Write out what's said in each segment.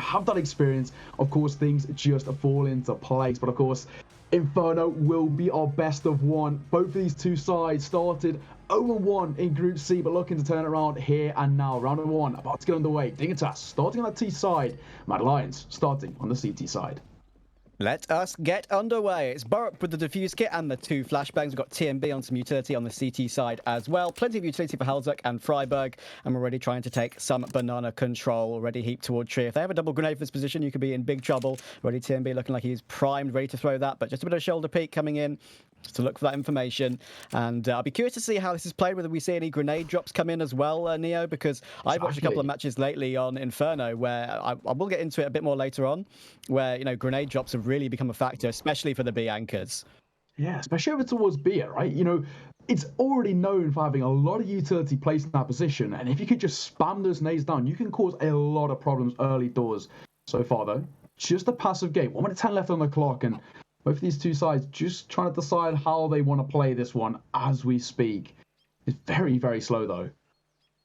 have that experience, of course, things just fall into place. But of course, Inferno will be our best of one. Both of these two sides started 0-1 in Group C, but looking to turn it around here and now. Round one about to get underway. Dignitas starting on the T side. Mad Lions starting on the CT side. Let us get underway. It's Borup with the defuse kit and the two flashbangs. We've got TMB on some utility on the CT side as well. Plenty of utility for Halzuk and Freiburg. And we're already trying to take some banana control. Already heaped toward tree. If they have a double grenade for this position, you could be in big trouble. Already TMB looking like he's primed, ready to throw that. But just a bit of shoulder peek coming in just to look for that information. And I'll be curious to see how this is played, whether we see any grenade drops come in as well, Neo, because I've watched a couple of matches lately on Inferno where I will get into it a bit more later on, where, you know, grenade drops have really become a factor, especially for the B anchors. Yeah, especially over towards B, right? You know, it's already known for having a lot of utility placed in that position, and if you could just spam those nades down, you can cause a lot of problems early doors. So far, though, just a passive game. 1 minute 10 left on the clock, and both of these two sides just trying to decide how they want to play this one as we speak. It's very, very slow, though.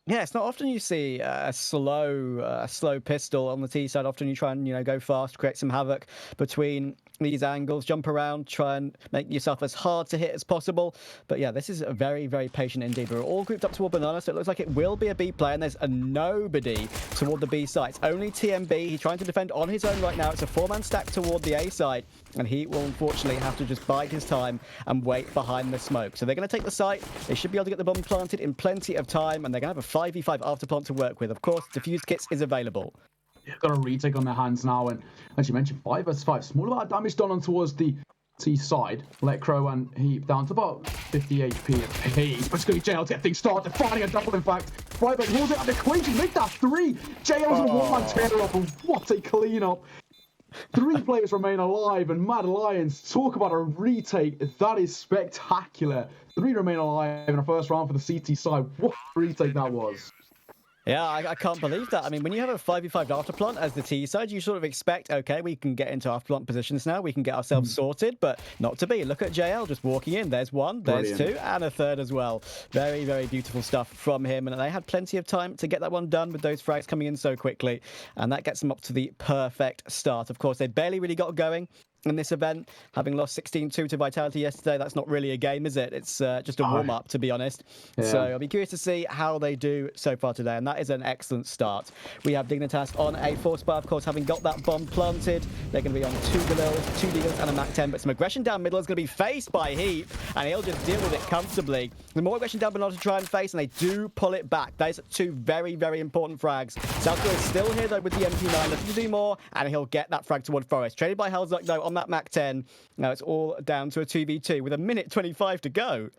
Yeah, it's not often you see a slow pistol on the T side. Often you try and, you know, go fast, create some havoc between these angles, jump around, try and make yourself as hard to hit as possible. But yeah, this is a very, very patient indeed. We're all grouped up toward banana, so it looks like it will be a B play, and there's a nobody toward the B side. It's only TMB. He's trying to defend on his own right now. It's a 4-man stack toward the A side, and he will unfortunately have to just bide his time and wait behind the smoke. So they're going to take the site. They should be able to get the bomb planted in plenty of time, and they're going to have a 5v5 after plant to work with. Of course, defuse kits is available. Got a retake on their hands now, and as you mentioned, 5 vs 5. Small amount of damage done on towards the T side. Lecro and Heap down to about 50 HP apiece. But it's going to be JL to get things started. Finding a double, in fact. Freiburg holds it at the equation. Make that 3. JL's a one-man tear up, and what a clean-up. 3 players remain alive, and Mad Lions, talk about a retake. That is spectacular. 3 remain alive in a first round for the CT side. What a retake that was. Yeah, I can't believe that. I mean, when you have a 5v5 afterplant as the T side, you sort of expect, okay, we can get into afterplant positions now, we can get ourselves sorted, but not to be. Look at JL just walking in. There's 1, there's Brilliant. 2, and a 3rd as well. Very, very beautiful stuff from him, and they had plenty of time to get that one done with those frags coming in so quickly, and that gets them up to the perfect start. Of course, they barely really got going in this event, having lost 16-2 to Vitality yesterday. That's not really a game, is it? It's just a warm-up, to be honest. Yeah. So I'll be curious to see how they do so far today, and that is an excellent start. We have Dignitas on a force bar, of course, having got that bomb planted. They're going to be on 2 Galils, 2 Deagles, and a Mac 10, but some aggression down middle is going to be faced by Heap, and he'll just deal with it comfortably. The more aggression down middle to try and face, and they do pull it back. Those are 2 very, very important frags. South Korea is still here, though, with the MP9. Looking to do more, and he'll get that frag toward Forest. Traded by Halzuk, though, on that Mac 10. Now it's all down to a 2v2 with 1:25 to go.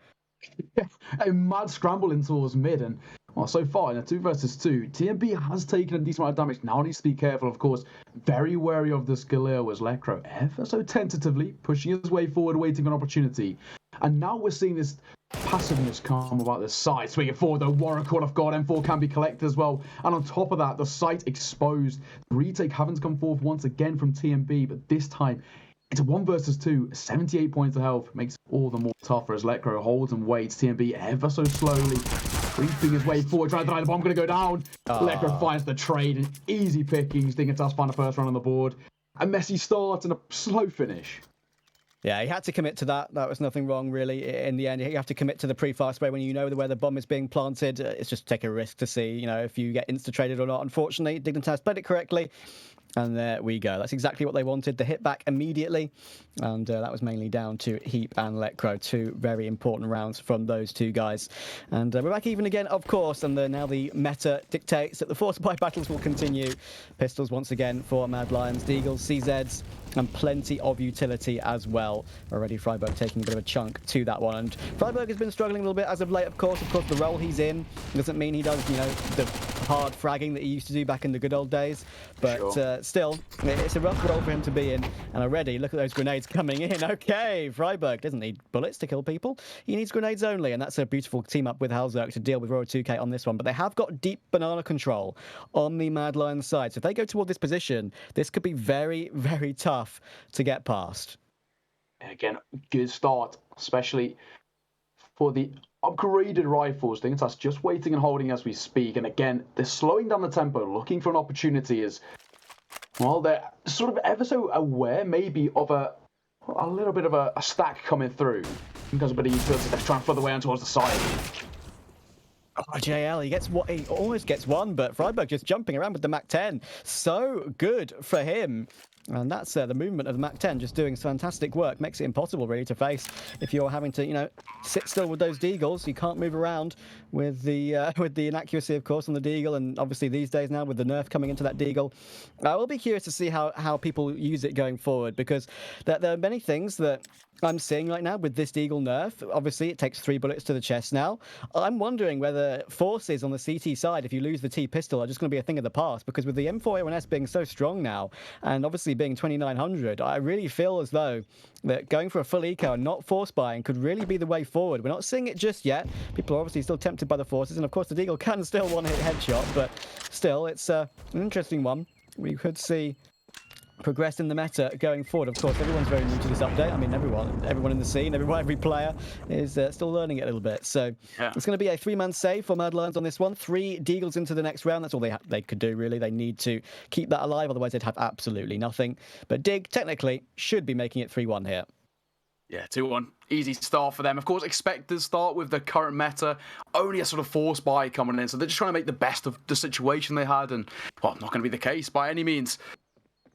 A mad scramble in towards mid, and well, so far in a 2 vs 2, TMB has taken a decent amount of damage. Now needs to be careful, of course. Very wary of this Galil was Lecro, ever so tentatively pushing his way forward, waiting on opportunity. And now we're seeing this passiveness come about this side. Swinging forward, though, Warwick caught off guard. M4 can be collected as well. And on top of that, the site exposed. The retake having to come forth once again from TMB, but this time it's a 1 vs 2, 78 points of health. Makes it all the more tougher as Lecro holds and waits. TMB ever so slowly creeping his way forward, trying to deny the bomb, going to go down. Lecro finds the trade, and easy pickings. Dignitas find the first run on the board. A messy start and a slow finish. Yeah, he had to commit to that. That was nothing wrong, really. In the end, you have to commit to the pre-fire spray when you know where the bomb is being planted. It's just take a risk to see, you know, if you get insta-traded or not. Unfortunately, Dignitas played it correctly. And there we go. That's exactly what they wanted. The hit back immediately. And that was mainly down to Heap and Lecro. 2 very important rounds from those 2 guys. And we're back even again, of course. And now the meta dictates that the force supply battles will continue. Pistols once again for Mad Lions, Deagles, CZs, and plenty of utility as well. Already Freiburg taking a bit of a chunk to that one. And Freiburg has been struggling a little bit as of late, of course. Of course, the role he's in doesn't mean he does, you know, the hard fragging that he used to do back in the good old days. But still, it's a rough role for him to be in. And already, look at those grenades coming in. Okay, Freiburg doesn't need bullets to kill people. He needs grenades only. And that's a beautiful team up with Halzuk to deal with Royal 2K on this one. But they have got deep banana control on the Mad Lions side. So if they go toward this position, this could be very, very tough to get past. Again, good start, especially for the upgraded rifles. I think that's just waiting and holding as we speak. And again, they're slowing down the tempo, looking for an opportunity as Well, they're sort of ever so aware, maybe, of a little bit of a stack coming through. Because of utility, they're trying to flood the way on towards the side. Oh, JL, he almost gets one, but Freiburg just jumping around with the MAC-10. So good for him. And that's the movement of the MAC-10 just doing fantastic work. Makes it impossible, really, to face if you're having to, sit still with those deagles. You can't move around with the inaccuracy, of course, on the deagle. And obviously these days now with the nerf coming into that deagle, I will be curious to see how people use it going forward, because there are many things that I'm seeing right now with this deagle nerf. Obviously, it takes 3 bullets to the chest now. I'm wondering whether forces on the CT side, if you lose the T pistol, are just going to be a thing of the past, because with the M4A1S being so strong now, and obviously being 2900, I really feel as though that going for a full eco and not force buying could really be the way forward. We're not seeing it just yet. People are obviously still tempted by the forces, and of course the deagle can still one-hit headshot, but still, it's an interesting one. We could see progress in the meta going forward. Of course, everyone's very new to this update. I mean, everyone in the scene, every player is still learning it a little bit. So It's going to be a 3-man save for Mad Lions on this one. 3 deagles into the next round. That's all they could do, really. They need to keep that alive, otherwise they'd have absolutely nothing. But Dig, technically, should be making it 3-1 here. Yeah, 2-1. Easy start for them. Of course, expected start with the current meta. Only a sort of force buy coming in. So they're just trying to make the best of the situation they had. And, well, not going to be the case by any means.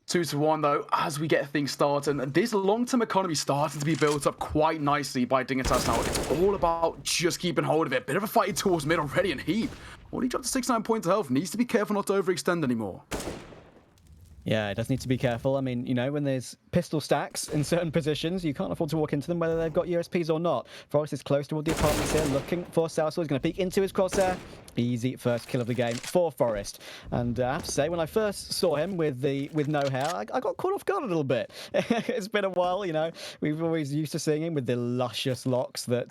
2-1 though, as we get things started. And this long-term economy starting to be built up quite nicely by Dignitas now. It's all about just keeping hold of it. Bit of a fight towards mid already, and Heap, when he dropped to 69 points of health, needs to be careful not to overextend anymore. Yeah, it does need to be careful. I mean, when there's pistol stacks in certain positions, you can't afford to walk into them whether they've got USPs or not. Forrest is close toward the apartments here, looking for Southsword. He's going to peek into his crosshair. Easy first kill of the game for Forrest. And I have to say, when I first saw him with no hair, I got caught off guard a little bit. It's been a while, We've always used to seeing him with the luscious locks that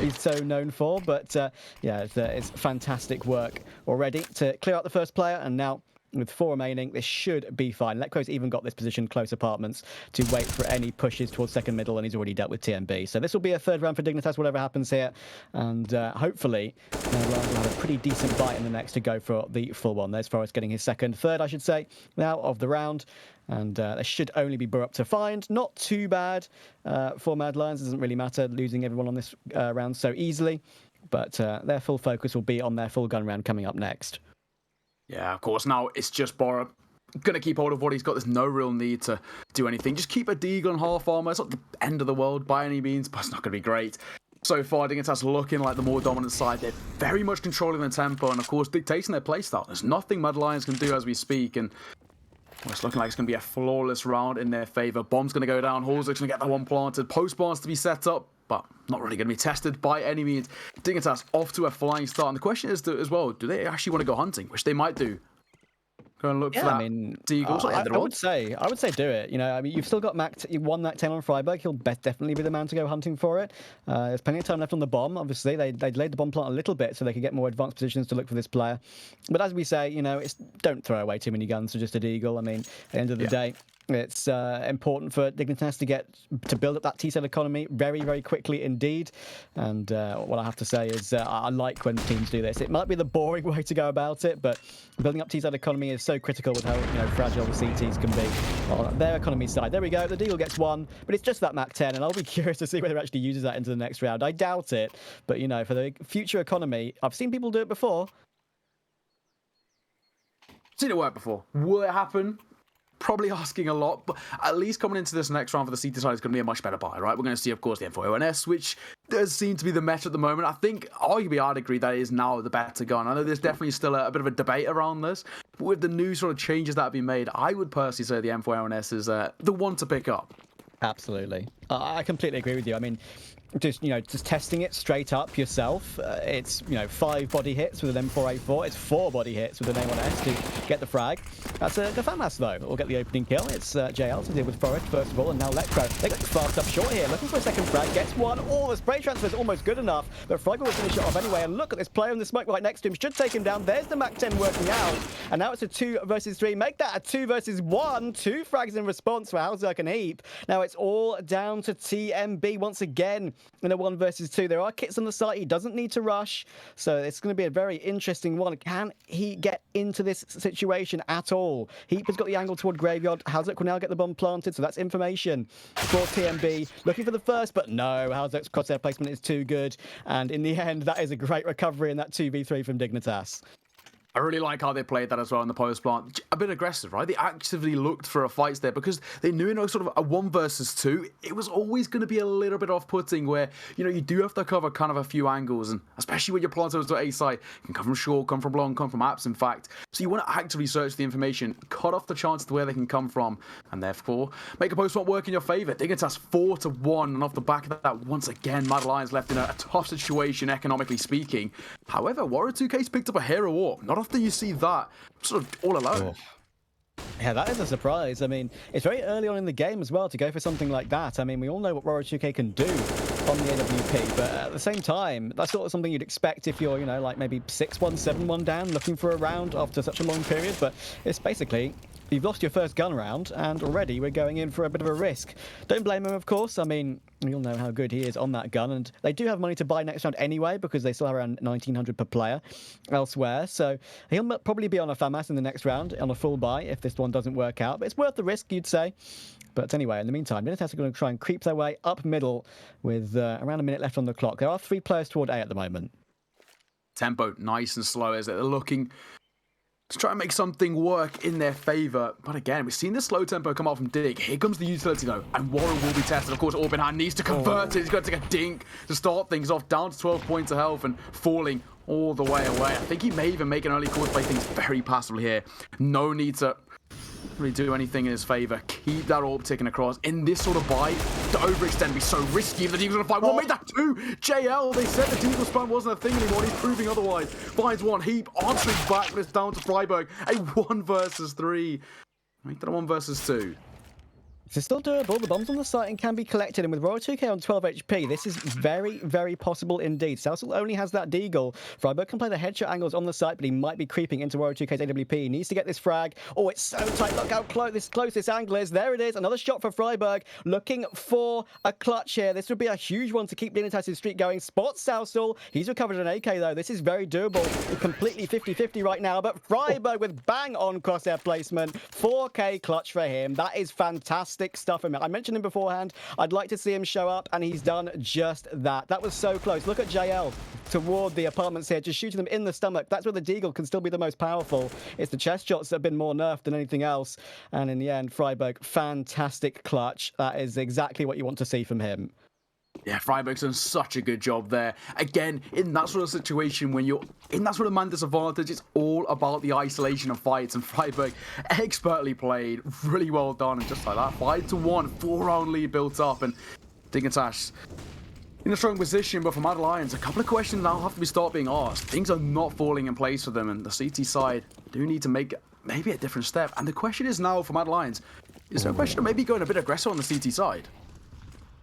he's so known for. But it's fantastic work already to clear out the first player, and now with 4 remaining, this should be fine. Letco's even got this position close apartments to wait for any pushes towards second middle, and he's already dealt with TMB. So this will be a 3rd round for Dignitas, whatever happens here. And hopefully, we'll have a pretty decent bite in the next to go for the full one. There's Forrest getting his third, I should say, now of the round. And there should only be Burr up to find. Not too bad for Mad Lions. It doesn't really matter losing everyone on this round so easily. But their full focus will be on their full gun round coming up next. Yeah, of course. Now it's just Bora. Going to keep hold of what he's got. There's no real need to do anything. Just keep a deagle and half armor. It's not the end of the world by any means, but it's not going to be great. So far, Dignitas looking like the more dominant side. They're very much controlling the tempo and, of course, dictating their playstyle. There's nothing Mad Lions can do as we speak, and it's looking like it's going to be a flawless round in their favor. Bomb's going to go down. Hall's going to get that one planted. Post bars to be set up, but not really going to be tested by any means. Dignitas off to a flying start. And the question is, as well, do they actually want to go hunting? Which they might do. Go and look for that. Deagles. I would say do it. You've still got one MAC-10 on Freiburg. He'll definitely be the man to go hunting for it. There's plenty of time left on the bomb. Obviously, they laid the bomb plant a little bit so they could get more advanced positions to look for this player. But as we say, don't throw away too many guns for just a deagle. I mean, at the end of the day, it's important for Dignitas to build up that T-cell economy very, very quickly indeed. And what I have to say is I like when teams do this. It might be the boring way to go about it, but building up T-cell economy is so critical with how fragile the CTs can be. On their economy side, there we go. The deagle gets 1, but it's just that MAC-10, and I'll be curious to see whether it actually uses that into the next round. I doubt it, but for the future economy, I've seen people do it before. Seen it work before. Will it happen? Probably asking a lot, but at least coming into this next round for the CT side is going to be a much better buy, right? We're going to see, of course, the M4A1S, which does seem to be the meta at the moment. I think, arguably, I'd agree that it is now the better gun. I know there's definitely still a bit of a debate around this, but with the new sort of changes that have been made, I would personally say the M4A1S is the one to pick up. Absolutely. I completely agree with you. I mean, just testing it straight up yourself. It's 5 body hits with an M4A4. It's 4 body hits with an A1S to get the frag. That's the FAMAS though. Will get the opening kill. It's JL to deal with Forest first of all, and now Letco. They got fast up short here, looking for a second frag. Gets one. Oh, the spray transfer is almost good enough, but Frog will finish it off anyway. And look at this player in the smoke right next to him. Should take him down. There's the MAC-10 working out, and now it's a 2 versus 3. Make that a 2 versus 1. 2 frags in response for Halzerk and Heap. Now it's all down to TMB once again. in a 1 versus 2. There are kits on the site. He doesn't need to rush. So it's going to be a very interesting one. Can he get into this situation at all? Heap has got the angle toward Graveyard. Hazek will now get the bomb planted. So that's information for TMB. Looking for the first, but no. Hazek's crosshair placement is too good. And in the end, that is a great recovery in that 2v3 from Dignitas. I really like how they played that as well in the post plant. A bit aggressive, right? They actively looked for a fight there because they knew in a sort of a 1 versus 2, it was always going to be a little bit off-putting where, you know, you do have to cover kind of a few angles, and especially when your plantos to A side, it can come from short, come from long, come from apps, in fact. So you want to actively search the information, cut off the chances to where they can come from, and therefore make a post plant work in your favour. Dignitas 4-1, and off the back of that, once again, Mad Lions left in a tough situation, economically speaking. However, Warrior 2K's picked up a hero orb. Not often you see that sort of all alone. Yeah, that is a surprise. I mean, it's very early on in the game as well to go for something like that. I mean, we all know what Warrior 2K can do on the AWP, but at the same time, that's sort of something you'd expect if you're, you know, like maybe 6-1, 7-1 down, looking for a round after such a long period. But it's basically, you've lost your first gun round, and already we're going in for a bit of a risk. Don't blame him, of course. I mean, we all know how good he is on that gun, and they do have money to buy next round anyway because they still have around 1,900 per player elsewhere. So he'll probably be on a FAMAS in the next round on a full buy if this one doesn't work out. But it's worth the risk, you'd say. But anyway, in the meantime, Dignitas are going to try and creep their way up middle with around a minute left on the clock. There are 3 players toward A at the moment. Tempo nice and slow as they're looking to try and make something work in their favour. But again, we've seen the slow tempo come out from Dig. Here comes the utility though, and Warren will be tested. Of course, Orbinhan needs to convert it. He's got to take a dink to start things off, down to 12 points of health and falling all the way away. I think he may even make an early call to play things very passively here. No need to really do anything in his favour. Keep that orb ticking across. In this sort of buy, to overextend would be so risky if the Deagle's going to fight. What made that 2? JL, they said the Deagle spam wasn't a thing anymore. He's proving otherwise. Finds one. Heap answering back, but it's down to Freiburg. A 1 versus 3. Make that a 1 versus 2. It's still doable. The bombs on the site and can be collected. And with Royal 2K on 12 HP, this is very, very possible indeed. Southall only has that Deagle. Freiburg can play the headshot angles on the site, but he might be creeping into Royal 2K's AWP. He needs to get this frag. Oh, it's so tight. Look how close this angle is. There it is. Another shot for Freiburg. Looking for a clutch here. This would be a huge one to keep Dignitas' streak going. Spots Southall. He's recovered an AK, though. This is very doable. Completely 50-50 right now. But Freiburg with bang-on crosshair placement. 4K clutch for him. That is fantastic stuff. I mentioned him beforehand. I'd like to see him show up, and he's done just that. That was so close. Look at JL toward the apartments here, just shooting them in the stomach. That's where the Deagle can still be the most powerful. It's the chest shots that have been more nerfed than anything else. And in the end, Freiburg, fantastic clutch. That is exactly what you want to see from him. Yeah, Freiburg's done such a good job there. Again, in that sort of situation, when you're in that sort of man disadvantage, it's all about the isolation of fights. And Freiburg, expertly played, really well done. And just like that, 5-1, 4-round lead built up. And Dignitas in a strong position, but for Mad Lions, a couple of questions now have to start being asked. Things are not falling in place for them, and the CT side do need to make maybe a different step. And the question is now for Mad Lions, is there a question of maybe going a bit aggressive on the CT side?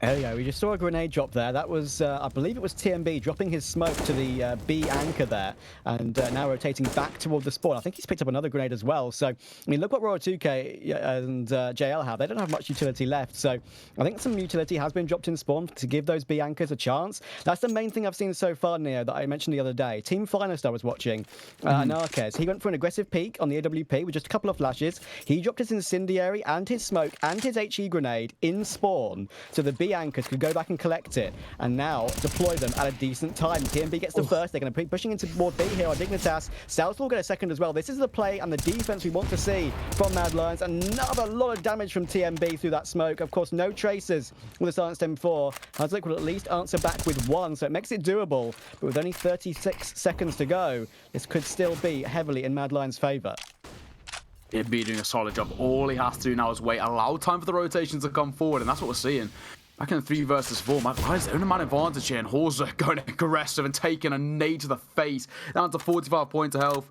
There you go. We just saw a grenade drop there. That was, I believe it was TMB dropping his smoke to the B anchor there, and now rotating back toward the spawn. I think he's picked up another grenade as well. So, I mean, look what Royal 2K and JL have. They don't have much utility left. So, I think some utility has been dropped in spawn to give those B anchors a chance. That's the main thing I've seen so far, Neo, that I mentioned the other day. Team Finest I was watching, Narquez. He went for an aggressive peek on the AWP with just a couple of flashes. He dropped his incendiary and his smoke and his HE grenade in spawn, so the B anchors could go back and collect it and now deploy them at a decent time. TMB gets the first. They're going to be pushing into more B here on Dignitas. South will get a second as well. This is the play and the defense we want to see from Mad Lions. Another lot of damage from TMB through that smoke. Of course, no tracers with a silenced M4. Hazlick will at least answer back with 1, so it makes it doable. But with only 36 seconds to go, this could still be heavily in Mad Lions' favour. He'd be doing a solid job. All he has to do now is wait, allow time for the rotations to come forward, and that's what we're seeing. Back in 3 versus 4, Mad Lions own a man advantage here, and Horser going aggressive and taking a nade to the face, down to 45 points of health.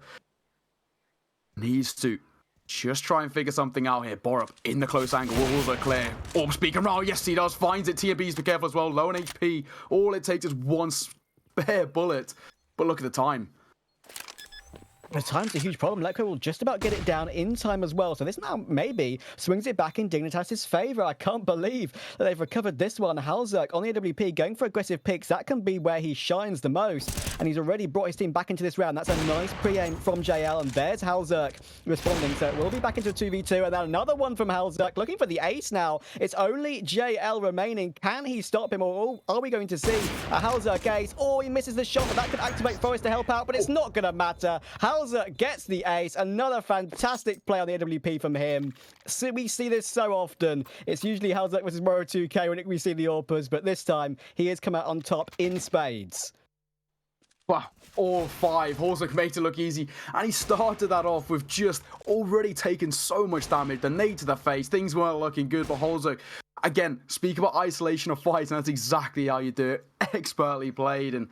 Needs to just try and figure something out here. Borup in the close angle, Horser clear. Orb speaking around, yes he does, finds it. TMB's be careful as well, low on HP. All it takes is one spare bullet, but look at the time. The time's a huge problem. Lecco will just about get it down in time as well. So this now maybe swings it back in Dignitas' favour. I can't believe that they've recovered this one. Halzerk on the AWP going for aggressive picks. That can be where he shines the most. And he's already brought his team back into this round. That's a nice pre-aim from JL. And there's Halzerk responding. So we'll be back into a 2v2. And then another one from Halzerk looking for the ace now. It's only JL remaining. Can he stop him, or are we going to see a Halzerk ace? Oh, he misses the shot, but that could activate Forest to help out. But it's not going to matter. Halzerk gets the ace. Another fantastic play on the AWP from him. So we see this so often. It's usually Halzerk versus Moro 2K when we see the AWPers, but this time he has come out on top in spades. Wow, all 5. Halzerk made it look easy, and he started that off with just already taken so much damage. The nade to the face, things weren't looking good for Halzerk. Again, speak about isolation of fights, and that's exactly how you do it. Expertly played, and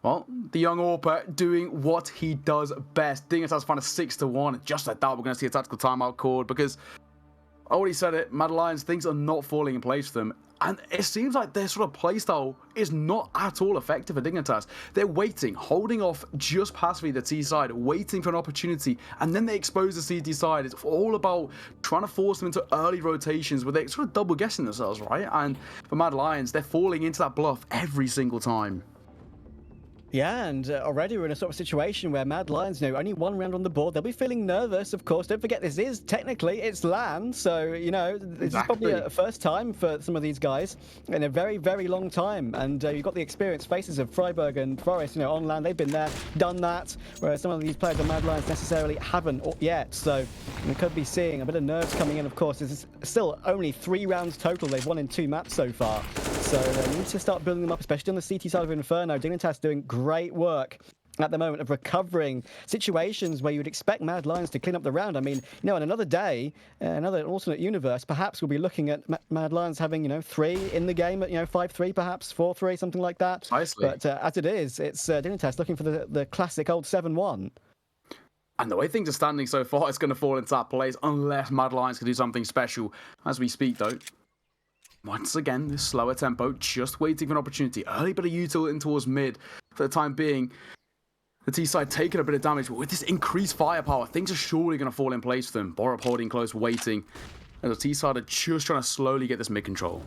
well, the young AWPer doing what he does best. Dignitas found a 6-1. Just like that, we're going to see a tactical timeout called because I already said it, Mad Lions, things are not falling in place for them. And it seems like their sort of playstyle is not at all effective for Dignitas. They're waiting, holding off just passively the T side, waiting for an opportunity, and then they expose the CT side. It's all about trying to force them into early rotations where they're sort of double guessing themselves, right? And for Mad Lions, they're falling into that bluff every single time. Yeah, and already we're in a sort of situation where Mad Lions, only one round on the board. They'll be feeling nervous, of course. Don't forget, this is technically, it's LAN. So, this is probably a first time for some of these guys in a very, very long time. And you've got the experienced faces of Freiburg and Forest, on LAN. They've been there, done that, whereas some of these players on Mad Lions necessarily haven't yet. So we could be seeing a bit of nerves coming in, of course. This is still only 3 rounds total. They've won in 2 maps so far. So they need to start building them up, especially on the CT side of Inferno. Dignitas doing great work at the moment of recovering situations where you would expect Mad Lions to clean up the round. I mean, in another day, another alternate universe, perhaps we'll be looking at Mad Lions having, 3 in the game, 5-3 perhaps, 4-3, something like that. Precisely. But as it is, it's Dignitas looking for the classic old 7-1. And the way things are standing so far, it's going to fall into that place unless Mad Lions can do something special. As we speak, though, once again, this slower tempo, just waiting for an opportunity. Early bit of util in towards mid for the time being. The T side taking a bit of damage, but with this increased firepower, things are surely going to fall in place for them. Borup holding close, waiting. And the T side are just trying to slowly get this mid control.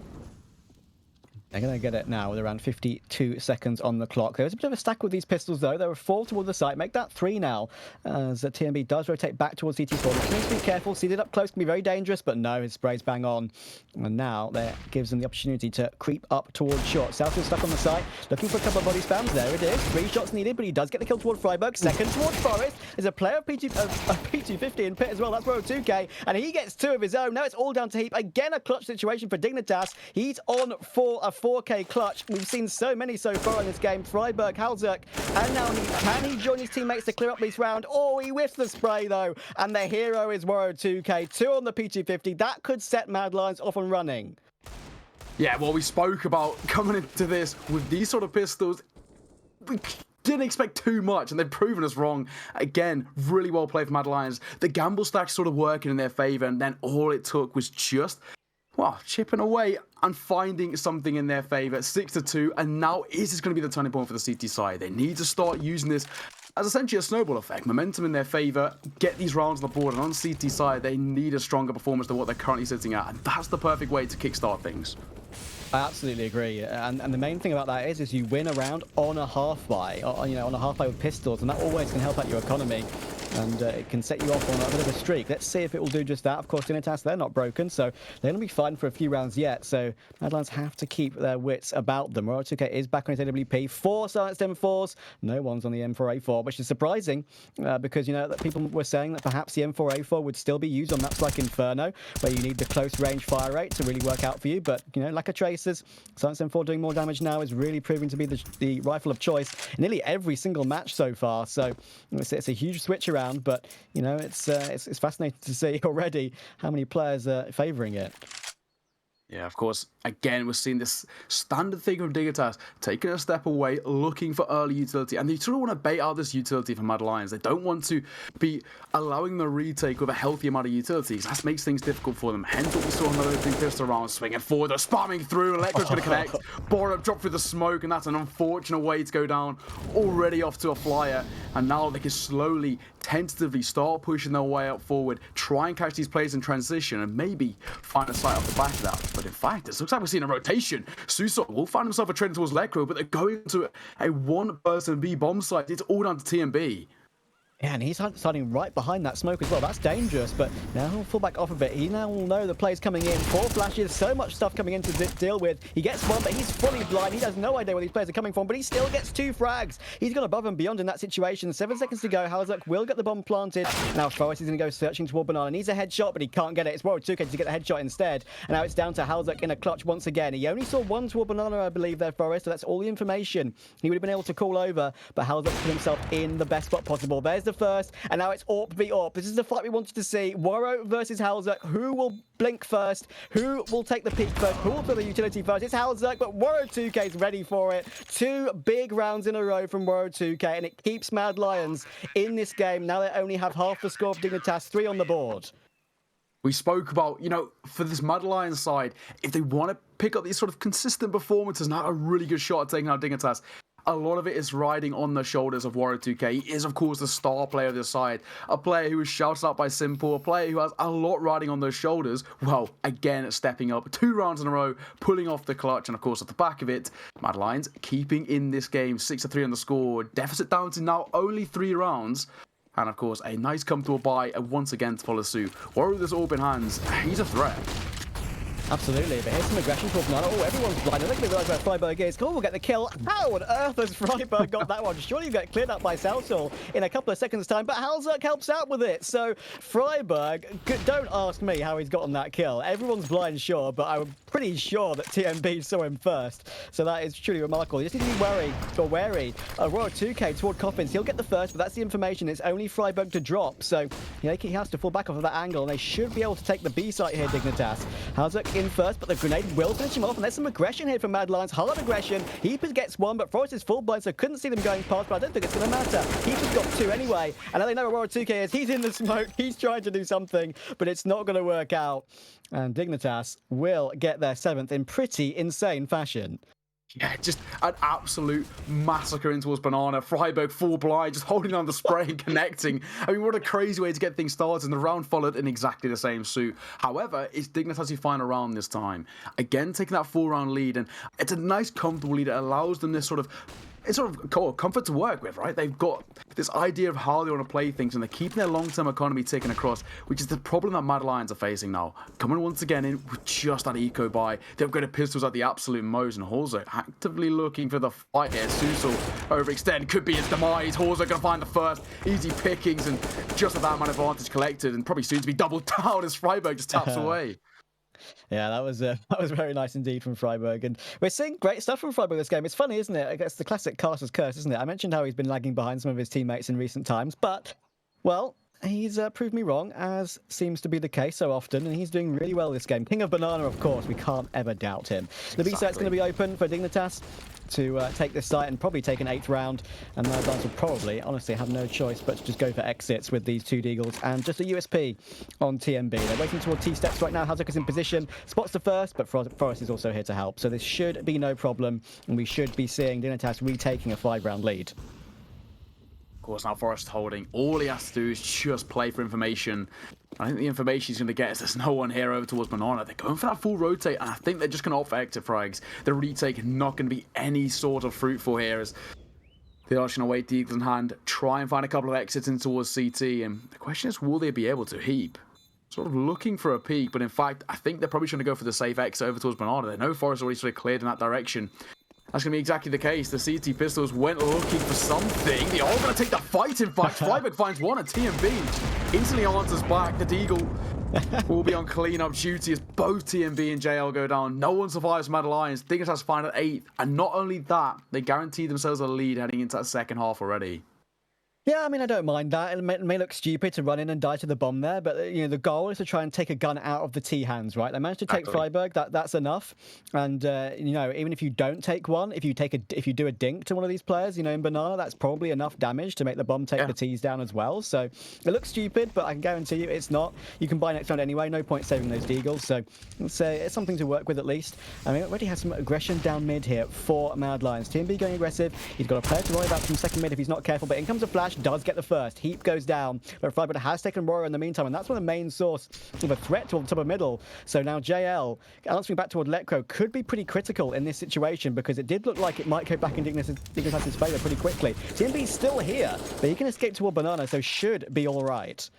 They're going to get it now with around 52 seconds on the clock. There's a bit of a stack with these pistols, though. There were 4 towards the site. Make that 3 now, as TMB does rotate back towards CT4. He needs to be careful. Seated up close can be very dangerous, but no, his spray's bang on. And now that gives them the opportunity to creep up towards short. South is stuck on the site, looking for a couple of body spams. There it is. 3 shots needed, but he does get the kill toward Freiburg. Second towards Forest. There's a player of P250 in pit as well. That's Moro 2K, and he gets 2 of his own. Now it's all down to Heap. Again, a clutch situation for Dignitas. He's on for a 4K clutch. We've seen so many so far in this game. Freiburg, Halzerk, and now can he join his teammates to clear up this round? Oh, he whiffs the spray though, and the hero is Moro 2K. 2 on the P250. That could set Mad Lions off and running. Yeah, well, we spoke about coming into this with these sort of pistols. We didn't expect too much, and they've proven us wrong. Again, really well played for Mad Lions. The gamble stack sort of working in their favour, and then all it took was just, well, chipping away and finding something in their favour. 6-2, and now is this going to be the turning point for the CT side? They need to start using this as essentially a snowball effect. Momentum in their favour, get these rounds on the board, and on the CT side, they need a stronger performance than what they're currently sitting at, and that's the perfect way to kickstart things. I absolutely agree, and the main thing about that is you win a round on a half buy, on a half buy with pistols, and that always can help out your economy, and it can set you off on a bit of a streak. Let's see if it will do just that. Of course, Dignitas, they're not broken, so they're going to be fine for a few rounds yet. So Mad Lions have to keep their wits about them. Moro 2K is back on his AWP. 4 silenced M4s, no one's on the M4A4, which is surprising because that people were saying that perhaps the M4A4 would still be used on maps like Inferno, where you need the close range fire rate to really work out for you. But lack of tracers, silenced M4 doing more damage now is really proving to be the rifle of choice in nearly every single match so far. So it's a huge switch around, but it's fascinating to see already how many players are favouring it. Yeah, of course. Again, we're seeing this standard thing from Dignitas, taking a step away, looking for early utility, and they sort of want to bait out this utility for Mad Lions. They don't want to be allowing the retake with a healthy amount of utilities. That makes things difficult for them. Hence what we saw in the opening pistol round, swinging forward, they're spamming through, Electro's going to connect, Borup drop through the smoke, and that's an unfortunate way to go down, already off to a flyer, and now they can slowly, tentatively start pushing their way up forward, try and catch these players in transition, and maybe find a sight off the back of that. But in fact, this looks like we're seeing a rotation. Suso will find himself a trend towards Lecro, but they're going to a one-person B bomb site. It's all down to TMB. Yeah, and he's standing right behind that smoke as well. That's dangerous, but now he'll fall back off a bit. He now will know the play's coming in. 4 flashes, so much stuff coming in to deal with. He gets one, but he's fully blind. He has no idea where these players are coming from, but he still gets 2 frags. He's gone above and beyond in that situation. 7 seconds to go. Halzuk will get the bomb planted. Now Forrest is going to go searching toward Banana. Needs a headshot, but he can't get it. It's Warrior 2K to get the headshot instead. And now it's down to Halzuk in a clutch once again. He only saw 1 toward Banana, I believe, there, Forrest, so that's all the information he would have been able to call over, but Halzuk put himself in the best spot possible. There's the first, and now it's AWP v AWP. This is the fight we wanted to see. Waro versus Halzuk. Who will blink first? Who will take the peak first? Who will throw the utility first? It's Halzuk, but Waro 2K is ready for it. 2 big rounds in a row from Waro 2K, and it keeps Mad Lions in this game. Now they only have half the score of Dignitas, 3 on the board. We spoke about, for this Mad Lions side, if they want to pick up these sort of consistent performances, not a really good shot at taking out Dignitas, a lot of it is riding on the shoulders of Warrior 2K. He is, of course, the star player of this side. A player who was shouted out by Simple, a player who has a lot riding on those shoulders. Well, again, stepping up 2 rounds in a row, pulling off the clutch. And, of course, at the back of it, Mad Lions keeping in this game, 6-3 on the score. Deficit down to now only 3 rounds. And, of course, a nice comfortable buy once again to follow suit. Warrior with his AWP in hands. He's a threat. Absolutely, but here's some aggression from Banana. Oh, everyone's blind. I think we realise where Freiburg is. Cool, we'll get the kill. How on earth has Freiburg got that one? Surely you get cleared up by Salsol in a couple of seconds' time, but Halzuk helps out with it. So Freiburg, don't ask me how he's gotten that kill. Everyone's blind, sure, but I'm pretty sure that TMB saw him first. So that is truly remarkable. You just need to be wary. Royal 2K toward Coffins. He'll get the first, but that's the information. It's only Freiburg to drop. So he has to fall back off of that angle, and they should be able to take the B site here, Dignitas. Halzuk in first, but the grenade will finish him off, and there's some aggression here from Mad Lions. Hard aggression. Heapers gets 1, but Forrest is full blind, so couldn't see them going past, but I don't think it's going to matter. Heapers got 2 anyway, and now they know where Aurora 2K is. He's in the smoke. He's trying to do something, but it's not going to work out. And Dignitas will get their 7th in pretty insane fashion. Yeah, just an absolute massacre in towards Banana. Freiburg full blind, just holding on the spray and connecting. I mean, what a crazy way to get things started. And the round followed in exactly the same suit. However, it's Dignitas' final round this time. Again, taking that 4-round lead. And it's a nice, comfortable lead. It allows them this it's sort of comfort to work with, right? They've got this idea of how they want to play things, and they're keeping their long-term economy ticking across, which is the problem that Mad Lions are facing now. Coming once again in with just that eco buy. They've got pistols at the absolute most, and Horzo actively looking for the fight here. Suso overextend, could be his demise. Horzo going to find the first. Easy pickings, and just that amount of advantage collected, and probably soon to be doubled down as Freiburg just taps away. Yeah, that was very nice indeed from Freiburg, and we're seeing great stuff from Freiburg this game. It's funny, isn't it? I guess the classic caster's curse, isn't it? I mentioned how he's been lagging behind some of his teammates in recent times, but, well, he's proved me wrong, as seems to be the case so often, and he's doing really well this game. King of Banana, of course, we can't ever doubt him. The B site's going to be open for Dignitas to take this site and probably take an 8th round, and Mad Lions will probably, honestly, have no choice but to just go for exits with these 2 Deagles and just a USP on TMB. They're waiting toward T-steps right now. Halzuk is in position, spots the first, but Forrest is also here to help, so this should be no problem, and we should be seeing Dignitas retaking a 5-round lead. Of course, now Forrest holding. All he has to do is just play for information. I think the information he's going to get is there's no one here over towards Banana. They're going for that full rotate, and I think they're just going to opt for exit frags. The retake not going to be any sort of fruitful here, as they are just going to wait the Eagles in hand, try and find a couple of exits in towards CT, and the question is, will they be able to? Heap sort of looking for a peek, but in fact, I think they're probably trying to go for the safe exit over towards Banana. They know Forrest already sort of cleared in that direction. That's going to be exactly the case. The CT Pistols went looking for something. They are going to take the fight, in fact. Freiburg finds one at TMB. Instantly answers back. The Deagle will be on clean-up duty as both TMB and JL go down. No one survives Mad Lions. Dignitas find at 8th. And not only that, they guarantee themselves a lead heading into that second half already. Yeah, I mean, I don't mind that. It may look stupid to run in and die to the bomb there, but the goal is to try and take a gun out of the T hands, right? They managed to take Exactly. Freiburg. That's enough. And even if you don't take one, if you do a dink to one of these players, in Banana, that's probably enough damage to make the bomb take Yeah. the T's down as well. So it looks stupid, but I can guarantee you it's not. You can buy next round anyway. No point saving those deagles. So it's something to work with at least. I mean, it already has some aggression down mid here for Mad Lions. TMB going aggressive. He's got a player to worry about from second mid if he's not careful. But in comes a flash. Does get the first. Heap goes down, but Freiburg has taken Royer in the meantime, and that's one of the main source of a threat toward the top of middle. So now JL answering back toward Lecro could be pretty critical in this situation because it did look like it might go back in Dignitas' favour pretty quickly. TMB's still here, but he can escape toward Banana, so should be all right.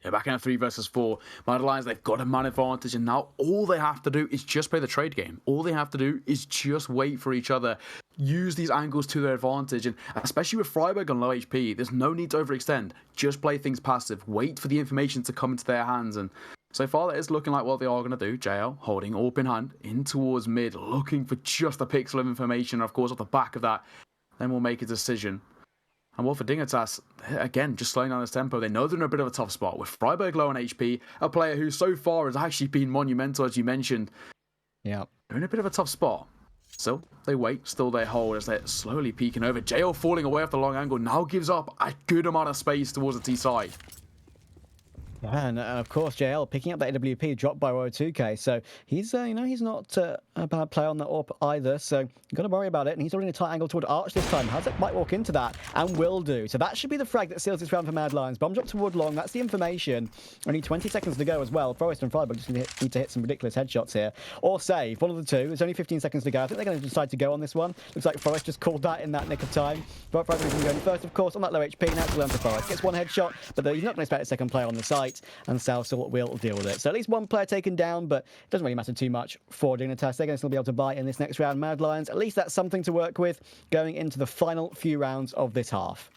Yeah, back in a 3 versus 4. Mad Lions, they've got a man advantage, and now all they have to do is just play the trade game. All they have to do is just wait for each other, use these angles to their advantage, and especially with Freiburg on low HP, there's no need to overextend. Just play things passive, wait for the information to come into their hands, and so far that is looking like what they are going to do. JL holding AWP in hand, in towards mid, looking for just a pixel of information, and of course off the back of that, then we'll make a decision. And well, for Dignitas, again, just slowing down his tempo. They know they're in a bit of a tough spot. With Freiburg low on HP, a player who so far has actually been monumental, as you mentioned. Yeah. They're in a bit of a tough spot. Still, they wait. Still, they hold as they're slowly peeking over. JL falling away off the long angle now gives up a good amount of space towards the T side. Yeah, and of course JL picking up that AWP dropped by Royer 2K, so he's he's not a bad player on that AWP either. So you've got to worry about it, and he's already in a tight angle toward Arch this time. Hazard might walk into that and will do. So that should be the frag that seals this round for Mad Lions. Bomb drop toward long. That's the information. Only 20 seconds to go as well. Forest and Freiburg just need to hit some ridiculous headshots here or save one of the two. There's only 15 seconds to go. I think they're going to decide to go on this one. Looks like Forest just called that in that nick of time. But Freiburg is going to go in first, of course, on that low HP. Natural down to Forest. Gets one headshot, but he's not going to expect a second player on the site, and South will deal with it. So at least one player taken down, but it doesn't really matter too much for Dignitas. They're going to still be able to buy in this next round. Mad Lions, at least that's something to work with going into the final few rounds of this half.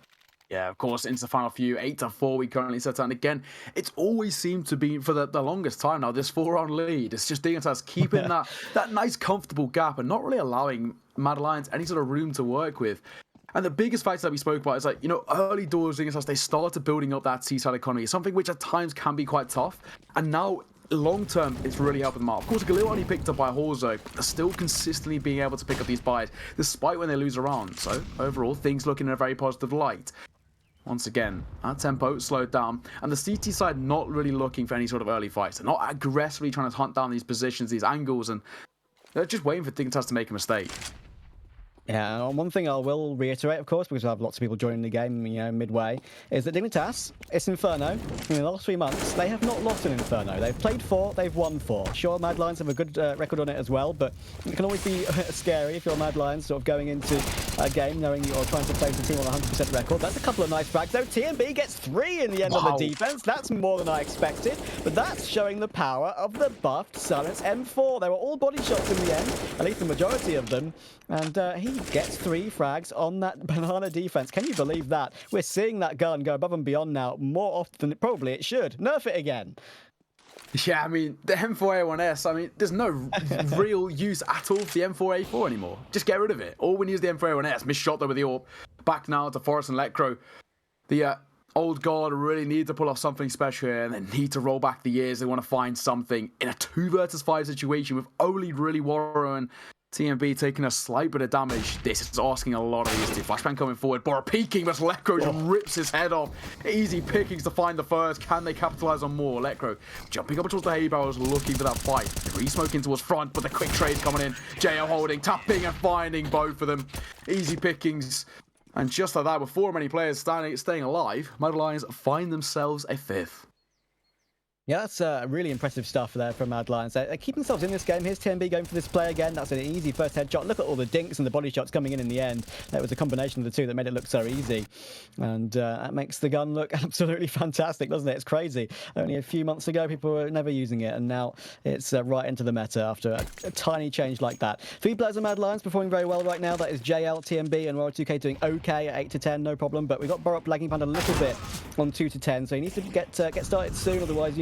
Yeah, of course, into the final few, 8-4 we currently set out. And again, it's always seemed to be, for the longest time now, this 4-round lead. It's just Dignitas keeping that nice, comfortable gap and not really allowing Mad Lions any sort of room to work with. And the biggest factor that we spoke about is early doors, Dignitas, they started building up that T-side economy, something which at times can be quite tough. And now, long term, it's really helping them out. Of course, Galil only picked up by Horzo, but they're still consistently being able to pick up these buys, despite when they lose a round. So, overall, things looking in a very positive light. Once again, our tempo slowed down, and the CT side not really looking for any sort of early fights. They're not aggressively trying to hunt down these positions, these angles, and they're just waiting for Dignitas to make a mistake. Yeah, and one thing I will reiterate, of course, because I have lots of people joining the game, midway, is that Dignitas, it's Inferno. In the last 3 months, they have not lost an Inferno. They've played 4, they've won 4. Sure, Mad Lions have a good record on it as well, but it can always be scary if you're Mad Lions sort of going into a game knowing you're trying to place the team on a 100% record. That's a couple of nice frags, though. TMB gets 3 in the end on the defense. That's more than I expected, but that's showing the power of the buffed Silence M4. They were all body shots in the end, at least the majority of them, and he gets 3 frags on that Banana defense. Can you believe that? We're seeing that gun go above and beyond now more often than probably it should. Nerf it again. Yeah, I mean, the M4A1S, I mean, there's no real use at all for the M4A4 anymore. Just get rid of it. All we need is the M4A1S. Missed shot though with the AWP. Back now to Forest and Lecro. The old guard really need to pull off something special here, and they need to roll back the years. They want to find something in a 2 versus 5 situation with only really Warrow and TMB taking a slight bit of damage. This is asking a lot of these two. Flashbang coming forward. Bora peeking, but Lecro just rips his head off. Easy pickings to find the first. Can they capitalize on more? Lecro jumping up towards the hay barrels, looking for that fight. Re-smoking towards front, but the quick trade coming in. JL holding, tapping and finding both of them. Easy pickings. And just like that, with 4 many players staying alive, Mad Lions find themselves a 5th. Yeah, that's really impressive stuff there from Mad Lions. They keep themselves in this game. Here's TMB going for this play again. That's an easy first headshot. Look at all the dinks and the body shots coming in the end. That was a combination of the two that made it look so easy. And that makes the gun look absolutely fantastic, doesn't it? It's crazy. Only a few months ago, people were never using it, and now it's right into the meta after a tiny change like that. 3 players of Mad Lions performing very well right now. That is JL, TMB, and Royer 2K doing okay at 8-10, no problem. But we got Borup lagging behind a little bit on 2-10, so he needs to get started soon. Otherwise,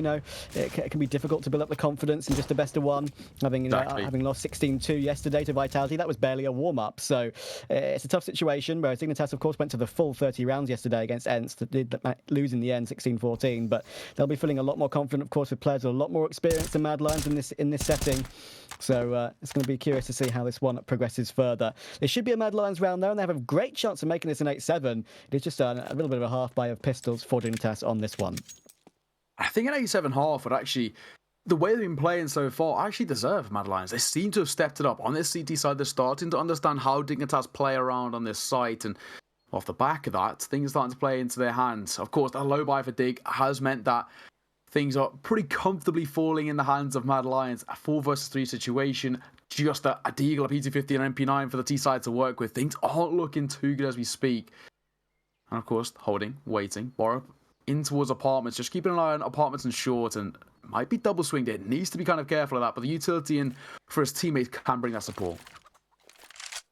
it can be difficult to build up the confidence in just a best of one. Having lost 16-2 yesterday to Vitality, that was barely a warm-up. So it's a tough situation, whereas Dignitas, of course, went to the full 30 rounds yesterday against Ents, did lose in the end 16-14, but they'll be feeling a lot more confident, of course, with players with a lot more experience than Mad Lions in this setting. So it's going to be curious to see how this one progresses further. There should be a Mad Lions round though, and they have a great chance of making this an 8-7. It's just a little bit of a half buy of pistols for Dignitas on this one. I think an 8-7 half would actually, the way they've been playing so far, actually deserve Mad Lions. They seem to have stepped it up on this CT side. They're starting to understand how Dignitas play around on this site, and off the back of that, things are starting to play into their hands. Of course, that low buy for Dig has meant that things are pretty comfortably falling in the hands of Mad Lions. A 4 versus 3 situation, just a Deagle, a PT-50 and MP9 for the T side to work with. Things aren't looking too good as we speak. And of course, holding, waiting, Borup in towards apartments, just keeping an eye on apartments and short, and might be double swinged in. Needs to be kind of careful of that, but the utility in for his teammates can bring that support.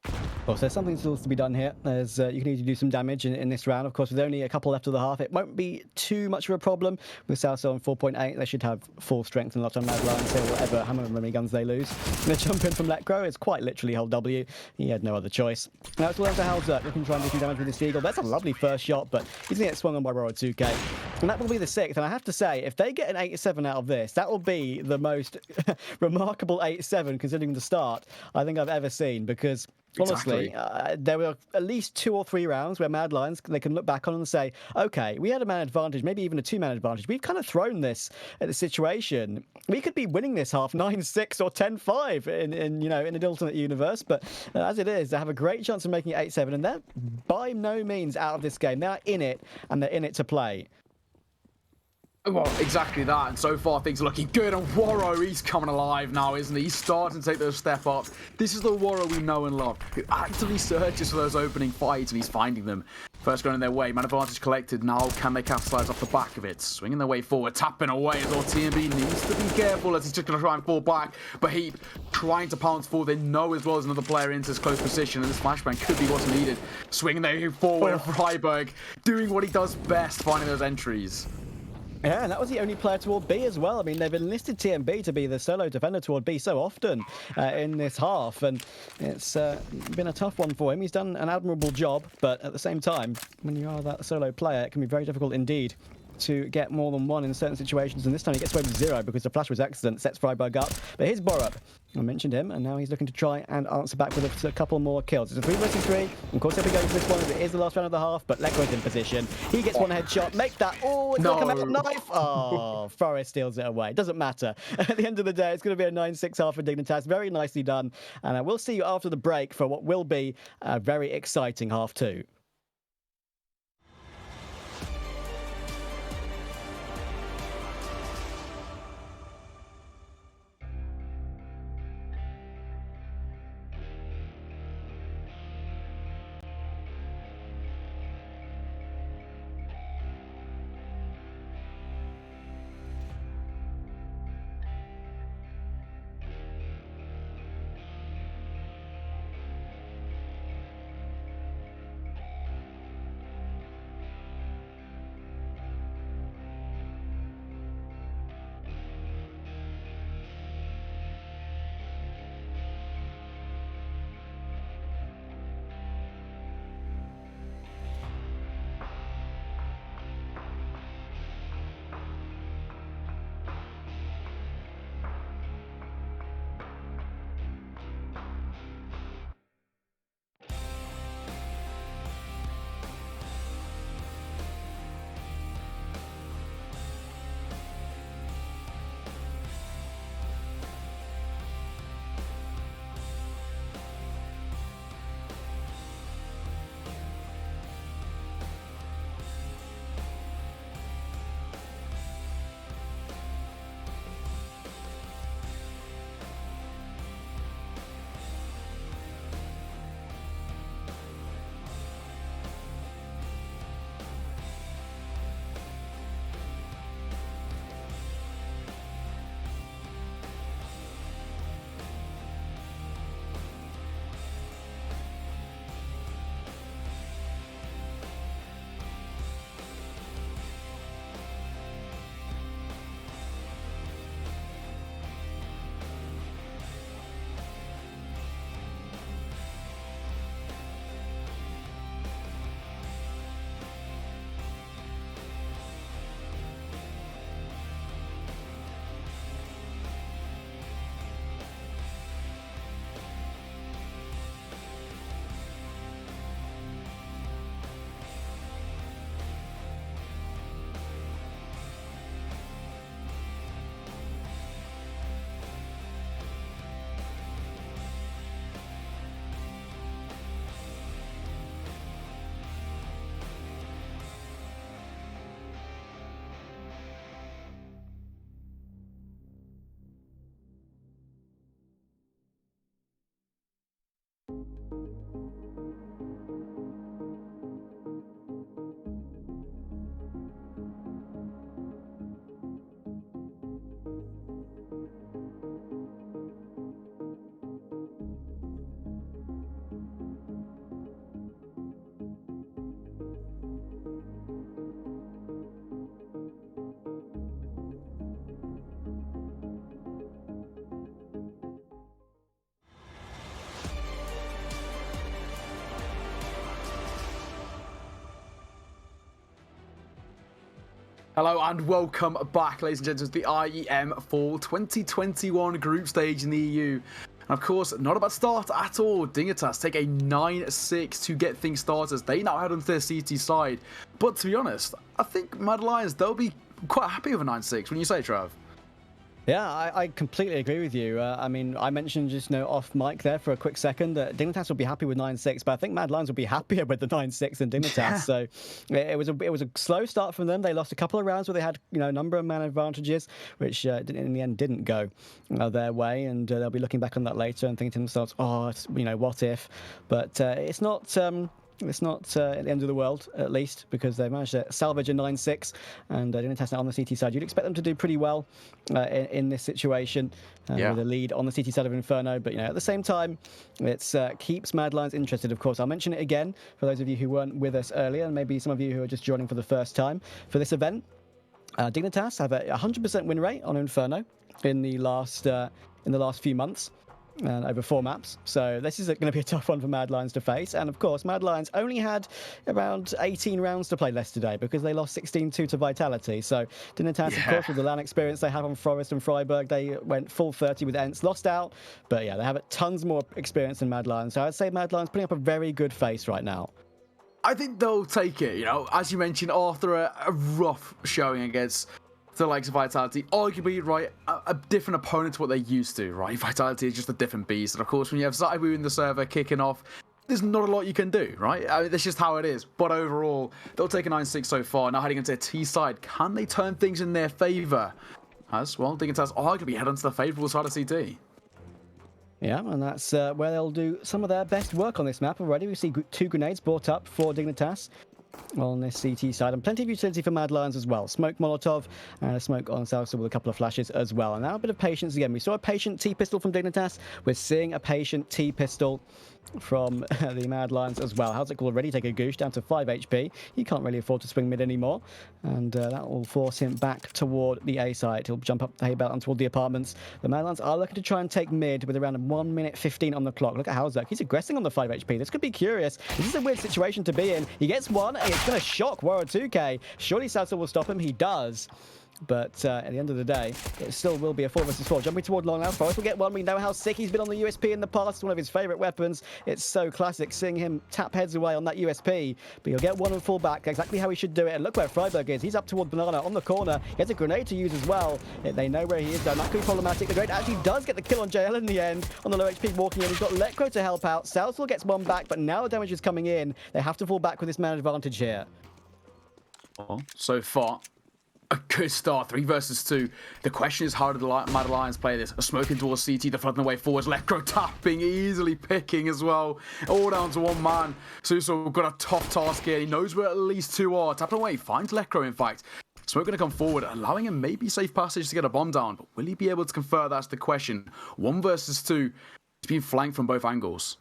Of course, there's something still to be done here. There's you can easily do some damage in this round. Of course, with only a couple left of the half, it won't be too much of a problem. With Southside on 4.8, they should have full strength and a lot of Mad Lions, so how many guns they lose. And the jump in from Letcro is quite literally hold W. He had no other choice. Now it's all down to Halzert, looking to try and do some damage with this Eagle. That's a lovely first shot, but he's going to get swung on by Roro 2K. And that will be the 6th. And I have to say, if they get an 8-7 out of this, that will be the most remarkable 8-7, considering the start, I think I've ever seen, because honestly, there were at least 2 or 3 rounds where Mad Lions, they can look back on and say, okay, we had a man advantage, maybe even a 2-man advantage. We've kind of thrown this at the situation. We could be winning this half 9-6 or 10-5 in an alternate universe. But as it is, they have a great chance of making it 8-7, and they're by no means out of this game. They're in it, and they're in it to play. Well, exactly that, and so far things are looking good, and Waro, he's coming alive now, isn't he? He's starting to take those step ups. This is the Waro we know and love, who actively searches for those opening fights, and he's finding them. First going in their way, man advantage collected, now can they capitalize off the back of it? Swinging their way forward, tapping away as well. TMB needs to be careful as he's just going to try and fall back, but Heap trying to pounce forward. They know as well as another player into his close position, and this flashbang could be what's needed. Swinging their way forward, Freiburg doing what he does best, finding those entries. Yeah, and that was the only player toward B as well. I mean, they've enlisted TMB to be the solo defender toward B so often in this half, and it's been a tough one for him. He's done an admirable job, but at the same time, when you are that solo player, it can be very difficult indeed to get more than one in certain situations, and this time he gets away with 0 because the flash was excellent, sets Freiburg up. But here's Borup. I mentioned him, and now he's looking to try and answer back with a couple more kills. It's a 3 versus 3. Of course, he'll be going for this one as it is the last round of the half, but Lekro's in position. He gets one headshot, make that. Oh, it's not come out knife. Oh, Forest steals it away. Doesn't matter. At the end of the day, it's going to be a 9-6 half for Dignitas. Very nicely done. And we'll see you after the break for what will be a very exciting half 2. Hello and welcome back, ladies and gentlemen, to the IEM Fall 2021 group stage in the EU. And of course, not a bad start at all. Dignitas take a 9-6 to get things started as they now head onto their CT side. But to be honest, I think Mad Lions, they'll be quite happy with a 9-6, when you say, Trav? Yeah, I completely agree with you. I mean, I mentioned just off mic there for a quick second that Dignitas would be happy with 9-6, but I think Mad Lions would be happier with the 9-6 than Dignitas. Yeah. So it was a slow start from them. They lost a couple of rounds where they had a number of man advantages, which in the end didn't go their way, and they'll be looking back on that later and thinking to themselves, oh, what if? But it's not. It's not at the end of the world, at least, because they managed to salvage a 9-6, and Dignitas now on the CT side. You'd expect them to do pretty well in this situation with a lead on the CT side of Inferno. But at the same time, it keeps Mad Lions interested. Of course, I'll mention it again for those of you who weren't with us earlier, and maybe some of you who are just joining for the first time for this event. Dignitas have a 100% win rate on Inferno in the last few months. And over 4 maps. So this is going to be a tough one for Mad Lions to face. And of course, Mad Lions only had around 18 rounds to play yesterday because they lost 16-2 to Vitality. So Dignitas, of course, with the LAN experience they have on Forest and Freiburg, they went full 30 with Ents, lost out. But yeah, they have tons more experience than Mad Lions. So I'd say Mad Lions putting up a very good face right now. I think they'll take it, as you mentioned, after a rough showing against the likes of Vitality, arguably, right, a different opponent to what they're used to, right? Vitality is just a different beast. And of course, when you have Zaibu in the server kicking off, there's not a lot you can do, right? I mean, that's just how it is. But overall, they'll take a 9-6 so far. Now heading into their T side, can they turn things in their favour? As well, Dignitas arguably head onto the favourable side of CT. Yeah, and that's where they'll do some of their best work on this map already. We see 2 grenades brought up for Dignitas on this CT side, and plenty of utility for Mad Lions as well. Smoke Molotov and a smoke on South with a couple of flashes as well. And now a bit of patience again. We saw a patient T-pistol from Dignitas. We're seeing a patient T-pistol from the Mad Lions as well. How's it called? Already take a goosh down to 5 HP. He can't really afford to swing mid anymore, and that will force him back toward the A side. He'll jump up the hay belt and toward the apartments. The Mad Lions are looking to try and take mid with around 1 minute 15 on the clock. Look at Howzak. He's aggressing on the 5 HP. This could be curious. This is a weird situation to be in. He gets one, and it's going to shock Warrior 2K. Surely Salsa will stop him. He does. But at the end of the day, it still will be a 4 versus 4. Jumping toward long now, Forrest will get one. We know how sick he's been on the USP in the past. It's one of his favourite weapons. It's so classic seeing him tap heads away on that USP. But he'll get one and fall back, exactly how he should do it. And look where Freiburg is. He's up toward Banana on the corner. He has a grenade to use as well. They know where he is, though. That could be problematic. The grenade actually does get the kill on JL in the end. On the low HP walking in, he's got Lekro to help out. Salsal gets one back, but now the damage is coming in. They have to fall back with this man advantage here. Well, so far, a good start, 3 versus 2. The question is, how did the Mad Lions play this? A smoke into towards CT, they're flooding the way forwards. Lekro tapping, easily picking as well. All down to one man. Suso got a tough task here. He knows where at least 2 are. Tapping away, finds Lekro, in fact. Smoke going to come forward, allowing him maybe safe passage to get a bomb down. But will he be able to convert? That's the question. 1 versus 2. He's being flanked from both angles.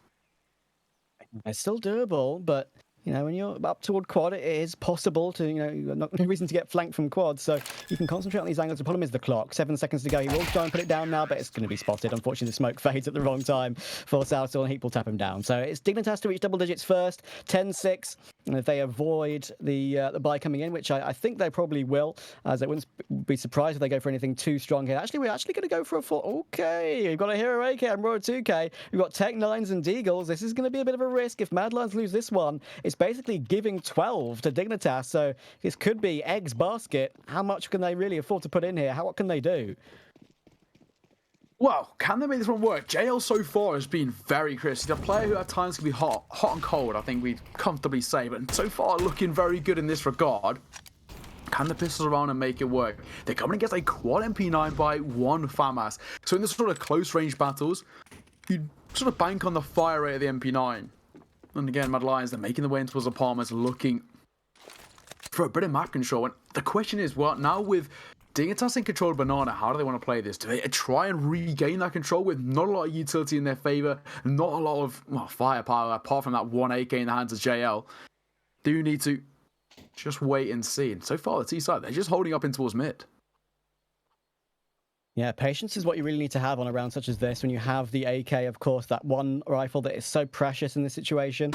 It's still doable, but when you're up toward quad, it is possible to, no reason to get flanked from quad, so you can concentrate on these angles. The problem is the clock. 7 seconds to go. He will try and put it down now, but it's going to be spotted. Unfortunately, the smoke fades at the wrong time for Southall, and Heap will tap him down. So it's Dignitas to reach double digits first, 10-6. And if they avoid the buy coming in, which I think they probably will, as I wouldn't be surprised if they go for anything too strong here. Actually, we're going to go for a 4. Okay, we've got a Hero AK and Roar 2K. We've got Tech 9s and Deagles. This is going to be a bit of a risk. If Mad Lions lose this one, it's basically giving 12 to Dignitas. So this could be eggs basket. How much can they really afford to put in here? What can they do? Well, can they make this one work? JL so far has been very crisp. He's a player who at times can be hot and cold, I think we'd comfortably say, but so far looking very good in this regard. Can the pistols around and make it work? They're coming against a quad MP9 by 1 FAMAS. So in this sort of close range battles, you sort of bank on the fire rate of the MP9. And again, Mad Lions, they're making the way towards the Palmers, looking for a bit of map control. And the question is, well, now with Dignitas in control of Banana, how do they want to play this? Do they try and regain that control with not a lot of utility in their favour, not a lot of firepower, apart from that 1 AK in the hands of JL? Do you need to just wait and see? And so far, the T side, they're just holding up in towards mid. Yeah, patience is what you really need to have on a round such as this when you have the AK, of course, that one rifle that is so precious in this situation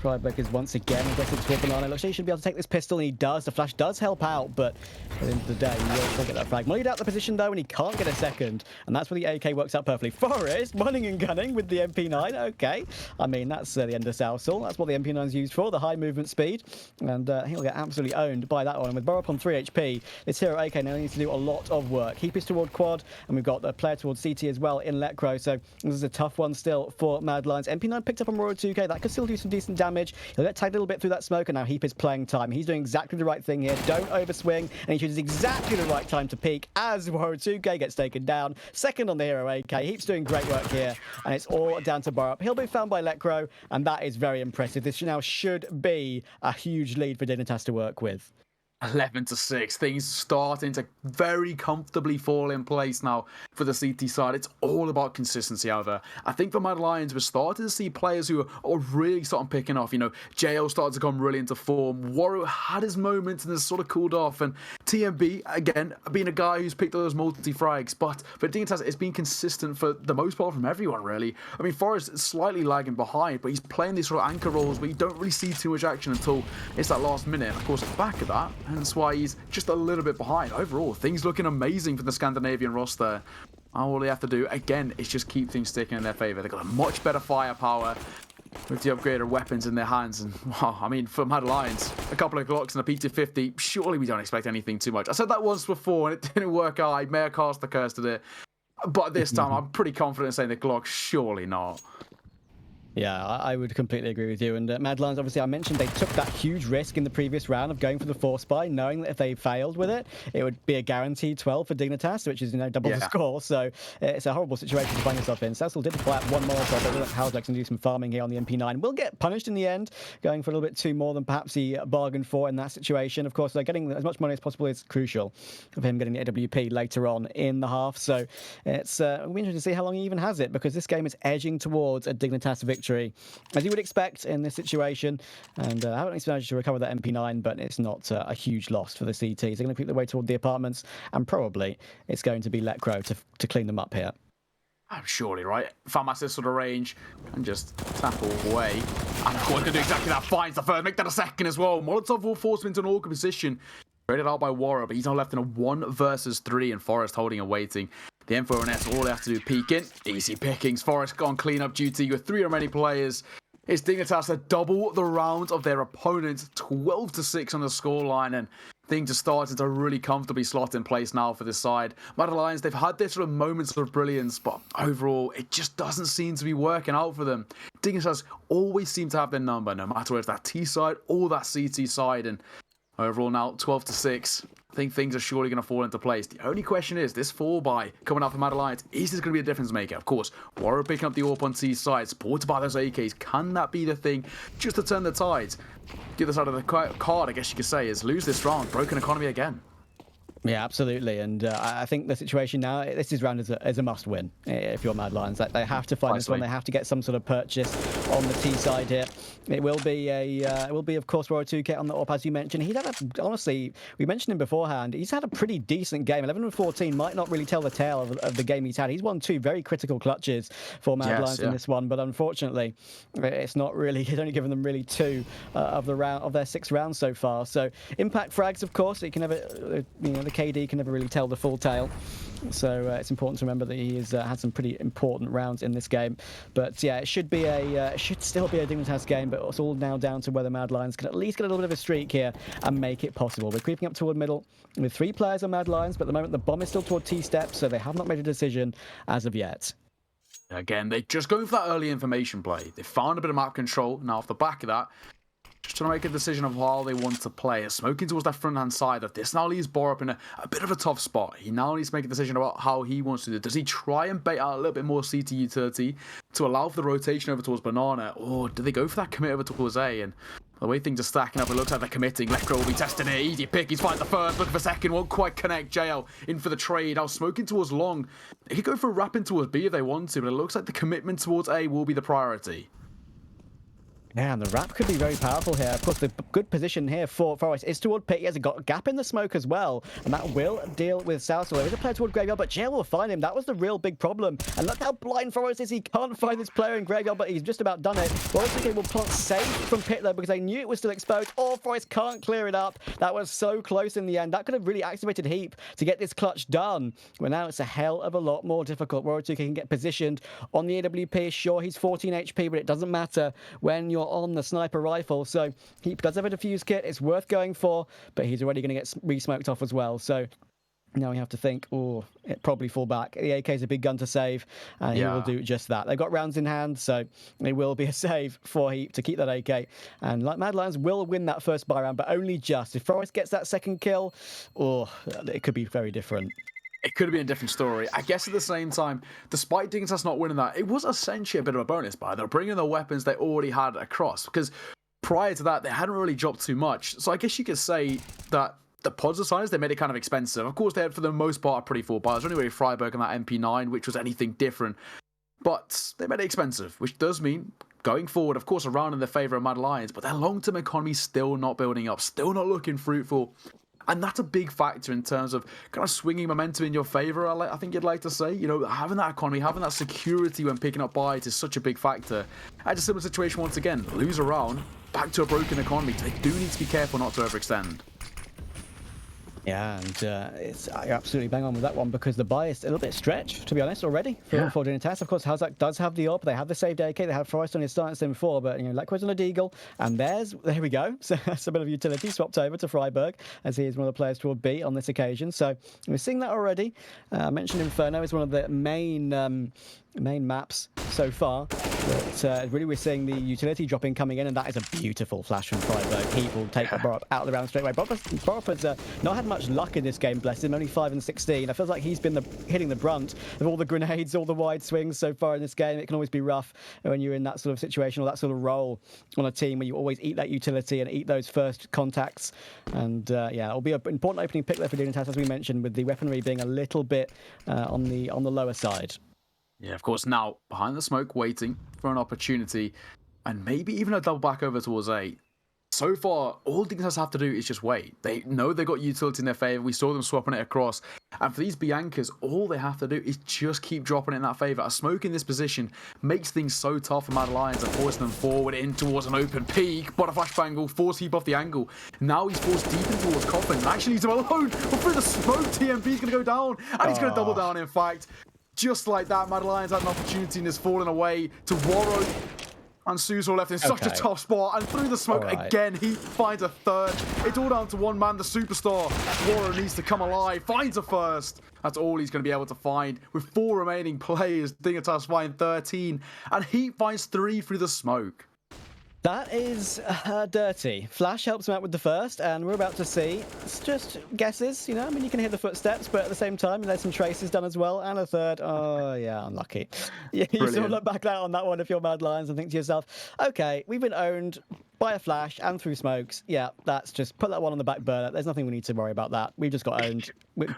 Crybaker's once again aggressive toward Banana. Looks like he should be able to take this pistol, and he does. The flash does help out, but at the end of the day, he will still get that frag. Mullied out the position, though, and he can't get a second. And that's where the AK works out perfectly. Forest, running and gunning with the MP9. Okay. I mean, that's the end of Southall. That's what the MP9's used for, the high movement speed. And he'll get absolutely owned by that one. And with Borup on 3 HP, this hero AK now needs to do a lot of work. Heap is toward quad, and we've got a player towards CT as well in Lecro. So this is a tough one still for Mad Lions. MP9 picked up on Royal 2K. That could still do some decent damage. He'll get tagged a little bit through that smoke, and now Heap is playing time. He's doing exactly the right thing here. Don't overswing, and he chooses exactly the right time to peek as Royal 2K gets taken down. Second on the hero AK. Heap's doing great work here, and it's all down to Borup. He'll be found by Lecro, and that is very impressive. This now should be a huge lead for Dignitas to work with. 11-6. Things starting to very comfortably fall in place now for the CT side. It's all about consistency, however. I think for Mad Lions, we're starting to see players who are really starting picking off. You know, JL started to come really into form. Warro had his moments and has sort of cooled off. And TMB, again, being a guy who's picked up those multi-frags. But for Dignitas, it's been consistent for the most part from everyone, really. I mean, Forrest is slightly lagging behind, but he's playing these sort of anchor roles where you don't really see too much action until it's that last minute. And of course, at the back of that, hence why he's just a little bit behind. Overall, things looking amazing for the Scandinavian roster. All they have to do, again, is just keep things sticking in their favour. They've got a much better firepower with the upgraded weapons in their hands. And, wow, I mean, for Mad Lions, a couple of Glocks and a P250, surely we don't expect anything too much. I said that once before, and it didn't work out. I may have cast the curse to it. But this time, I'm pretty confident in saying the Glock, surely not. Yeah, I would completely agree with you. And Mad Lions, obviously, I mentioned they took that huge risk in the previous round of going for the Force Buy, knowing that if they failed with it, it would be a guaranteed 12 for Dignitas, which is, you know, double the score. So it's a horrible situation to find yourself in. Southall did pull out one Molotov, but look, Haldex can do some farming here on the MP9. Will get punished in the end, going for a little bit too more than perhaps he bargained for in that situation. Of course, getting as much money as possible is crucial for him getting the AWP later on in the half. So it's it'll be interesting to see how long he even has it, because this game is edging towards a Dignitas victory, as you would expect in this situation. And I haven't managed to recover that MP9, but it's not a huge loss for the CTs. They're going to pick their way toward the apartments, and probably it's going to be Lecro to clean them up here. I'm surely, right? Famas this sort of range and just tap away. And of course, going to do exactly that. Finds the first, make that a second as well. Molotov will force him into an awkward position. Raided out by Warro, but he's now left in a 1 versus 3, and Forest holding and waiting. The M4 and S, all they have to do, peek in. Easy pickings. Forest on clean-up duty with 3 remaining players. It's Dignitas to double the round of their opponents, 12-6 on the scoreline, and things are starting to really comfortably slot in place now for this side. Mad Lions, they've had their sort of moments of brilliance, but overall, it just doesn't seem to be working out for them. Dignitas always seem to have their number, no matter whether it's that T side or that CT side, and overall now 12-6. I think things are surely going to fall into place. The only question is, this 4-buy coming out for Mad Lions, is this going to be a difference maker? Of course, Warro picking up the AWP on T side, supported by those AKs. Can that be the thing just to turn the tides? The other side of the card, I guess you could say, is lose this round. Broken economy again. Yeah, absolutely. And I think the situation now, this is round as a must-win if you're Mad Lions. They have to find this one. They have to get some sort of purchase on the T side here. It will be of course, Royal 2K on the AWP, as you mentioned. He's had honestly, we mentioned him beforehand. He's had a pretty decent game. 11-14 might not really tell the tale of the game he's had. He's won 2 very critical clutches for Mad Lions in this one, but unfortunately, it's not really. He's only given them really 2 of their 6 rounds so far. So impact frags, of course, it can never, the KD can never really tell the full tale. So it's important to remember that he has had some pretty important rounds in this game. But yeah, it should still be a Dignitas game, but it's all now down to whether Mad Lions can at least get a little bit of a streak here and make it possible. We're creeping up toward middle with 3 players on Mad Lions, but at the moment the bomb is still toward T-steps, so they have not made a decision as of yet. Again, they're just going for that early information play. They found a bit of map control. Now off the back of that, just trying to make a decision of how they want to play. Smoking towards that front-hand side. That this now leaves Borup in a bit of a tough spot. He now needs to make a decision about how he wants to do it. Does he try and bait out a little bit more CT utility to allow for the rotation over towards Banana? Or do they go for that commit over towards A? And the way things are stacking up, it looks like they're committing. Lecro will be testing it. Easy pick. He's fighting the first. Looking for second. Won't quite connect. JL in for the trade. Now smoking towards long. They could go for a wrapping towards B if they want to, but it looks like the commitment towards A will be the priority. Yeah, and the wrap could be very powerful here. Of course, the good position here for Forest is toward Pit. He has got a gap in the smoke as well, and that will deal with South. There is a player toward Graveyard, but Jail will find him. That was the real big problem. And look how blind Forest is. He can't find this player in Graveyard, but he's just about done it. Forest will plant safe from Pit, though, because they knew it was still exposed. Or Forest can't clear it up. That was so close in the end. That could have really activated Heap to get this clutch done. But now it's a hell of a lot more difficult. Waratuka can get positioned on the AWP. Sure, he's 14 HP, but it doesn't matter when you're on the sniper rifle. So he does have a defuse kit. It's worth going for, but he's already going to get re-smoked off as well. So now we have to think, oh, it probably fall back. The AK is a big gun to save, and he will do just that. They've got rounds in hand, so it will be a save for Heap to keep that AK. And like Mad Lions will win that first buy round, but only just. If Forest gets that second kill, oh, it could be very different. It could have been a different story. I guess at the same time, despite Dignitas not winning that, it was essentially a bit of a bonus buy. They're bringing the weapons they already had across, because prior to that, they hadn't really dropped too much. So I guess you could say that the pods size, they made it kind of expensive. Of course, they had, for the most part, a pretty full buy. There's only really Freiburg and that MP9, which was anything different. But they made it expensive, which does mean, going forward, of course, a round in the favour of Mad Lions, but their long-term economy still not building up, still not looking fruitful. And that's a big factor in terms of kind of swinging momentum in your favour, I think you'd like to say. You know, having that economy, having that security when picking up buys is such a big factor. And a similar situation once again. Lose a round, back to a broken economy. They do need to be careful not to overextend. Yeah, and you're absolutely bang on with that one, because the buy is a little bit stretched, to be honest, already for Dignitas. Of course, Hazak does have the AWP. They have the saved AK. They have Forest on his starting sim before, but you know, Lecro's on a Deagle, and there we go. So that's a bit of utility swapped over to Freiburg, as he is one of the players toward B on this occasion. So we're seeing that already. I mentioned Inferno is one of the main maps so far, but really we're seeing the utility dropping coming in, and that is a beautiful flash from Freiburg. He will take the Borup out of the round straight away. Borup has not had much luck in this game, bless him, only 5 and 16. I feel like he's been hitting the brunt of all the grenades, all the wide swings so far in this game. It can always be rough when you're in that sort of situation or that sort of role on a team where you always eat that utility and eat those first contacts. And yeah, it'll be an important opening pick there for Dignitas, as we mentioned, with the weaponry being a little bit on the lower side. Yeah, of course, now behind the smoke, waiting for an opportunity, and maybe even a double back over towards A. So far, all Dignitas have to do is just wait. They know they got utility in their favour. We saw them swapping it across. And for these Biancas, all they have to do is just keep dropping it in that favour. A smoke in this position makes things so tough for Mad Lions and forcing them forward in towards an open peak. But a flashbang will force Heap off the angle. Now he's forced deep in towards Coffin. Actually, he's alone. But through the smoke, TMB's going to go down. And he's going to double down, in fact. Just like that, Mad Lions had an opportunity and is falling away to Waro. And Suso left in such a tough spot. And through the smoke again, he finds a third. It's all down to one man, the superstar. Waro needs to come alive, finds a first. That's all he's going to be able to find. With 4 remaining players, Dignitas find 13. And he finds 3 through the smoke. That is dirty. Flash helps him out with the first, and we're about to see, it's just guesses, you know, I mean, you can hear the footsteps, but at the same time, there's some traces done as well, and a third. Oh, yeah, unlucky. Yeah, you sort of look back on that one if you're Mad Lions and think to yourself, okay, we've been owned by a flash and through smokes. Yeah, that's just put that one on the back burner. There's nothing we need to worry about that. We've just got owned.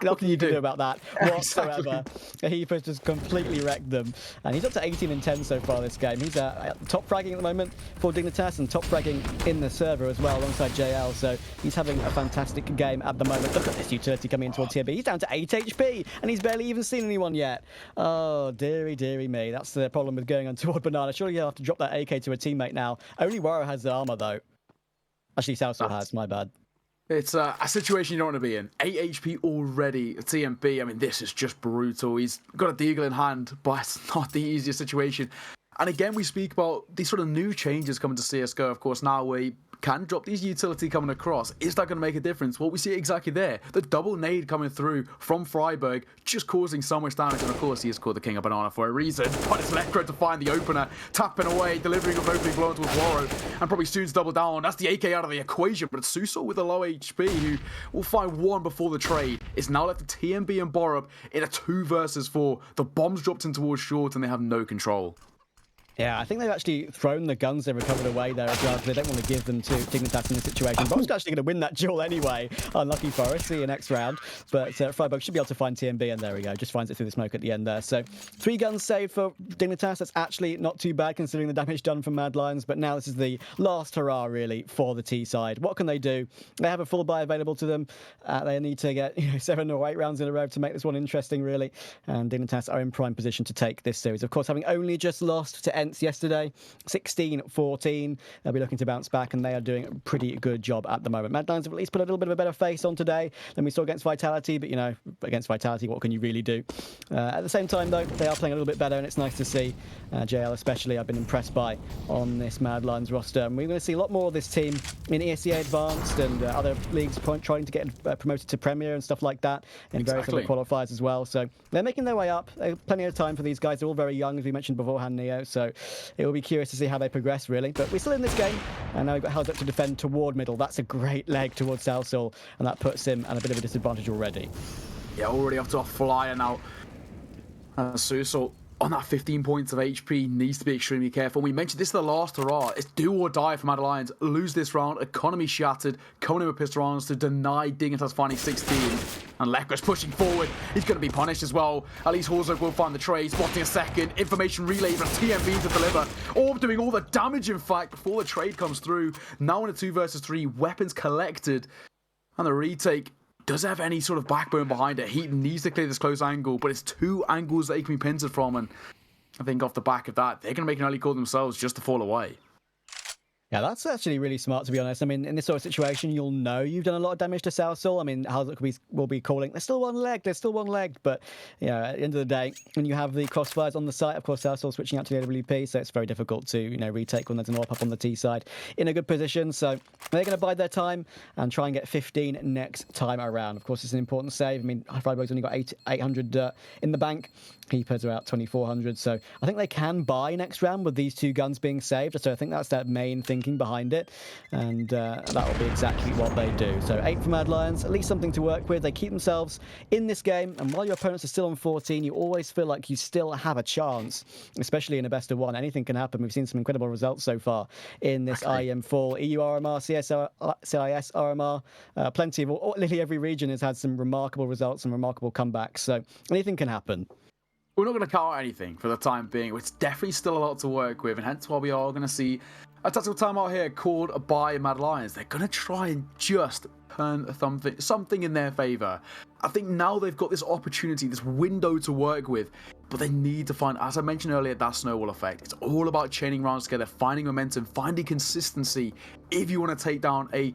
Nothing you can do about that whatsoever. Exactly. He just completely wrecked them. And he's up to 18 and 10 so far this game. He's top fragging at the moment for Dignitas and top fragging in the server as well alongside JL. So he's having a fantastic game at the moment. Look at this utility coming in towards TB. He's down to 8 HP and he's barely even seen anyone yet. Oh, dearie, dearie me. That's the problem with going on toward Banana. Surely you'll have to drop that AK to a teammate now. Only Waro has the armor though. Actually, Southall has, my bad. It's a situation you don't want to be in. 8 HP already. TMB, I mean, this is just brutal. He's got a Deagle in hand, but it's not the easiest situation. And again, we speak about these sort of new changes coming to CSGO. Of course, now we can drop these utility coming across. Is that going to make a difference? Well, we see it exactly there. The double nade coming through from Freiburg, just causing so much damage. And of course, he is called the King of Banana for a reason. But it's Lecro to find the opener, tapping away, delivering an opening blow towards Waro, and probably soon to double down. That's the AK out of the equation. But it's Suso with a low HP who will find one before the trade. It's now left to TMB and Borup in a 2 versus 4. The bombs dropped in towards short and they have no control. Yeah, I think they've actually thrown the guns they recovered away there as well, because they don't want to give them to Dignitas in this situation. Bob's actually going to win that duel anyway. Unlucky for us. See you next round. But Freiburg should be able to find TMB, and there we go. Just finds it through the smoke at the end there. So 3 guns saved for Dignitas. That's actually not too bad considering the damage done from Mad Lions. But now this is the last hurrah, really, for the T side. What can they do? They have a full buy available to them. They need to get 7 or 8 rounds in a row to make this one interesting, really. And Dignitas are in prime position to take this series. Of course, having only just lost to Ents yesterday, 16-14. They'll be looking to bounce back, and they are doing a pretty good job at the moment. Mad Lions have at least put a little bit of a better face on today than we saw against Vitality, but, against Vitality, what can you really do? At the same time, though, they are playing a little bit better, and it's nice to see. JL especially, I've been impressed by on this Mad Lions roster. And we're going to see a lot more of this team in ESEA Advanced and other leagues trying to get promoted to Premier and stuff like that, and various other qualifiers as well. So they're making their way up. Plenty of time for these guys. They're all very young, as we mentioned beforehand, Neo. So it will be curious to see how they progress, really. But we're still in this game, and now we've got Hell's up to defend toward middle. That's a great leg towards Salsul, and that puts him at a bit of a disadvantage already. Yeah, already up to a flyer now. So on that 15 points of HP, needs to be extremely careful. We mentioned this is the last hurrah. It's do or die for Mad Lions. Lose this round, economy shattered, coming in with pistol rounds to deny Dignitas finding 16. And Lekker's pushing forward. He's going to be punished as well. At least Horzog will find the trade, spotting a second. Information relay for TMB to deliver. Orb doing all the damage, in fact, before the trade comes through. Now in a 2 versus 3, weapons collected. And the retake does have any sort of backbone behind it. He needs to clear this close angle, but it's 2 angles that he can be pincered from, and I think off the back of that, they're going to make an early call themselves just to fall away. Yeah, that's actually really smart, to be honest. I mean, in this sort of situation, you'll know you've done a lot of damage to Salsul. I mean, Hell's will be calling, there's still one leg. But, at the end of the day, when you have the crossfires on the site, of course, Salsul switching out to the AWP, so it's very difficult to, retake when there's an AWP up on the T side in a good position. So they're going to bide their time and try and get 15 next time around. Of course, it's an important save. I mean, Freiburg's only got 800 in the bank. Keepers are out 2,400. So I think they can buy next round with these 2 guns being saved. So I think that's their main thinking behind it. And that will be exactly what they do. So 8 for Mad Lions, at least something to work with. They keep themselves in this game. And while your opponents are still on 14, you always feel like you still have a chance, especially in a best of 1. Anything can happen. We've seen some incredible results so far in this IEM Fall. EU RMR, CIS RMR. Plenty of, literally every region has had some remarkable results and remarkable comebacks. So anything can happen. We're not going to count anything for the time being. It's definitely still a lot to work with, and hence why we are going to see a tactical timeout here called by Mad Lions. They're going to try and just turn something in their favour. I think now they've got this opportunity, this window to work with, but they need to find, as I mentioned earlier, that snowball effect. It's all about chaining rounds together, finding momentum, finding consistency if you want to take down a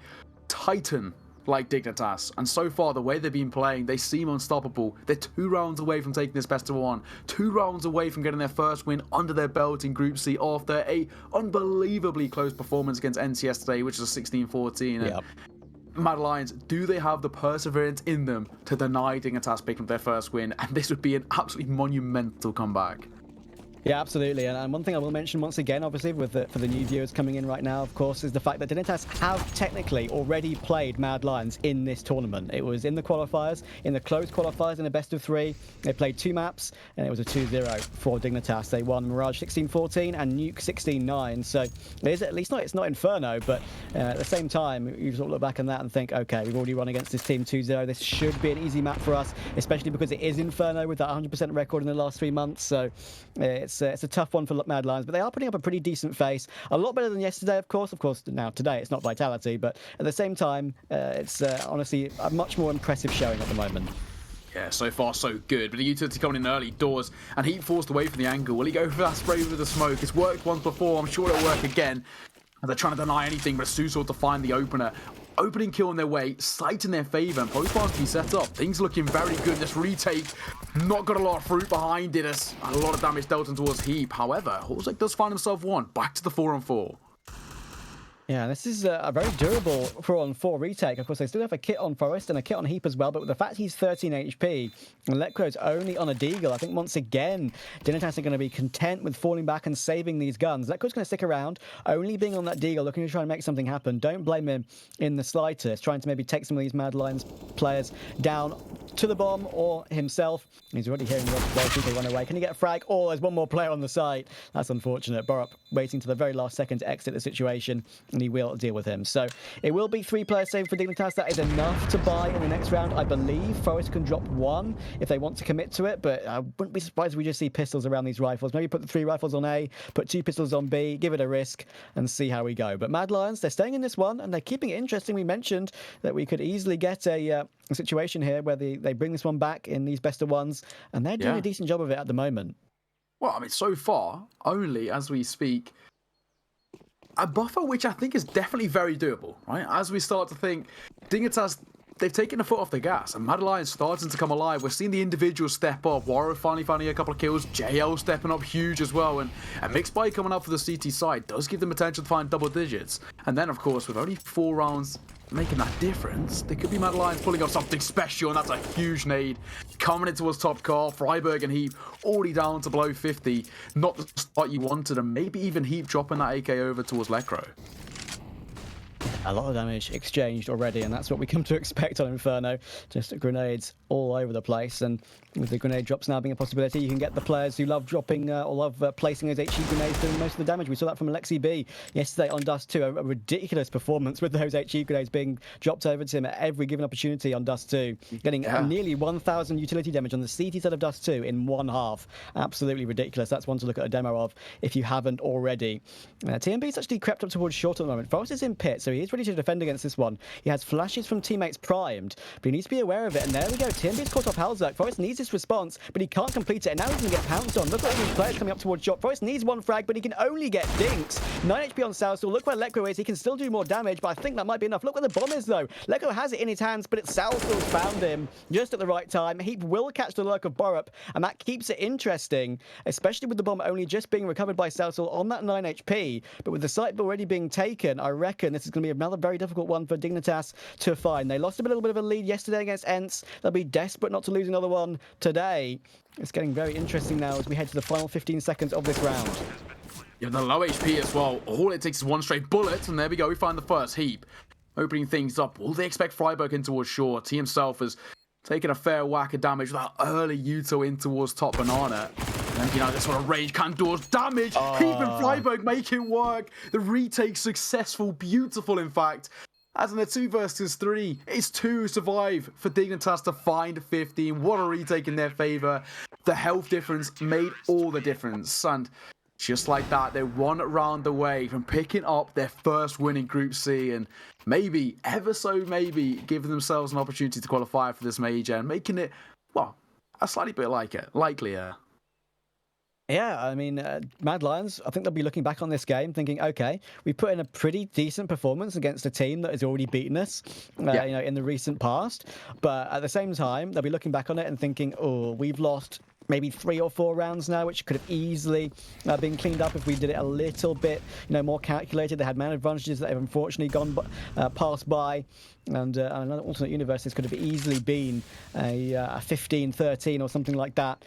titan like Dignitas. And so far, the way they've been playing, they seem unstoppable. They're 2 rounds away from taking this best of 1. 2 rounds away from getting their first win under their belt in Group C after a unbelievably close performance against Ents yesterday, which was 16-14. Yep. Mad Lions, do they have the perseverance in them to deny Dignitas picking up their first win? And this would be an absolutely monumental comeback. Yeah, absolutely. And one thing I will mention once again, obviously, for the new viewers coming in right now, of course, is the fact that Dignitas have technically already played Mad Lions in this tournament. It was in the qualifiers, in the closed qualifiers in a best of 3. They played 2 maps, and it was a 2-0 for Dignitas. They won Mirage 16-14 and Nuke 16-9. So it is, at least it's not Inferno, but at the same time, you sort of look back on that and think, okay, we've already run against this team 2-0. This should be an easy map for us, especially because it is Inferno with that 100% record in the last 3 months. So it's a tough one for Mad Lions, but they are putting up a pretty decent face. A lot better than yesterday, of course. Of course, now today it's not Vitality, but at the same time, it's honestly a much more impressive showing at the moment. Yeah, so far so good, but the utility coming in early doors, and Heat forced away from the angle. Will he go for that spray with the smoke? It's worked once before, I'm sure it'll work again. And they're trying to deny anything, but Susor to find the opener. Opening kill in their way, sight in their favour, and post-bars to be set up. Things looking very good. This retake, not got a lot of fruit behind it. As a lot of damage dealt in towards Heap. However, Horzog does find himself one. Back to the 4-on-4. Yeah, this is a very durable 4-on-4 retake. Of course, they still have a kit on Forest and a kit on Heap as well, but with the fact he's 13 HP and Lekro's only on a Deagle, I think once again, Dignitas are going to be content with falling back and saving these guns. Lekro's going to stick around, only being on that Deagle, looking to try and make something happen. Don't blame him in the slightest, trying to maybe take some of these Mad Lions players down to the bomb or himself. He's already hearing the run away. Can he get a frag? Oh, there's one more player on the site. That's unfortunate. Borup waiting to the very last second to exit the situation, and he will deal with him. So it will be 3 players saved for Dignitas. That is enough to buy in the next round. I believe Forest can drop 1 if they want to commit to it, but I wouldn't be surprised if we just see pistols around these rifles. Maybe put the 3 rifles on A, put 2 pistols on B, give it a risk, and see how we go. But Mad Lions, they're staying in this one, and they're keeping it interesting. We mentioned that we could easily get a situation here where they bring this one back in these best of ones, and they're doing a decent job of it at the moment. Well, I mean, so far, only as we speak, a buffer which I think is definitely very doable, right? As we start to think, Dignitas, they've taken a foot off the gas, and Mad Lions starting to come alive. We're seeing the individuals step up. Waro finally finding a couple of kills. JL stepping up huge as well, and Mixed by coming up for the CT side does give them potential to find double digits. And then, of course, with only 4 rounds making that difference, there could be Mad Lions pulling off something special, and that's a huge nade coming into his top car. Freiburg and Heap already down to below 50, not the start you wanted, and maybe even Heap dropping that AK over towards Lekro. A lot of damage exchanged already, and that's what we come to expect on Inferno. Just grenades all over the place, and with the grenade drops now being a possibility, you can get the players who love dropping or love placing those HE grenades doing most of the damage. We saw that from Alexi B yesterday on Dust 2, a ridiculous performance with those HE grenades being dropped over to him at every given opportunity on Dust 2, getting nearly 1,000 utility damage on the CT side of Dust 2 in 1 half. Absolutely ridiculous. That's one to look at a demo of if you haven't already. TMB's actually crept up towards short at the moment. Forrest is in pit, so he is ready to defend against this one. He has flashes from teammates primed, but he needs to be aware of it. And there we go. TMB's caught off Halzak. Forrest needs this response, but he can't complete it. And now he's going to get pounced on. Look at all these players coming up towards shot. Forrest needs 1 frag, but he can only get dinks. 9 HP on Southall. Look where Lekro is. He can still do more damage, but I think that might be enough. Look where the bomb is, though. Lekro has it in his hands, but it's Southall's found him just at the right time. Heap will catch the lurk of Borup, and that keeps it interesting, especially with the bomb only just being recovered by Southall on that 9 HP. But with the site already being taken, I reckon this is going to be another very difficult one for Dignitas to find. They lost a little bit of a lead yesterday against Ents. They'll be desperate not to lose another one today. It's getting very interesting now as we head to the final 15 seconds of this round. Yeah, the low HP as well. All it takes is 1 straight bullet, and there we go. We find the first Heap. Opening things up. Will they expect Freiburg in towards short? He himself has taken a fair whack of damage with that early Yuto in towards top banana. And, you know, this sort of range can do us damage. Heap and Freiburg make it work. The retake successful. Beautiful, in fact. As in the 2 versus 3, it's 2 survive for Dignitas to find 15. What a retake in their favour. The health difference made all the difference. And just like that, they're 1 round away from picking up their first win in Group C. And maybe, ever so maybe, giving themselves an opportunity to qualify for this major and making it, well, a slightly bit likelier. Yeah, I mean, Mad Lions, I think they'll be looking back on this game thinking, okay, we put in a pretty decent performance against a team that has already beaten us, you know, in the recent past. But at the same time, they'll be looking back on it and thinking, oh, we've lost maybe 3 or 4 rounds now, which could have easily been cleaned up if we did it a little bit, you know, more calculated. They had man advantages that have unfortunately gone passed by. And another alternate universe, this could have easily been a 15-13 or something like that,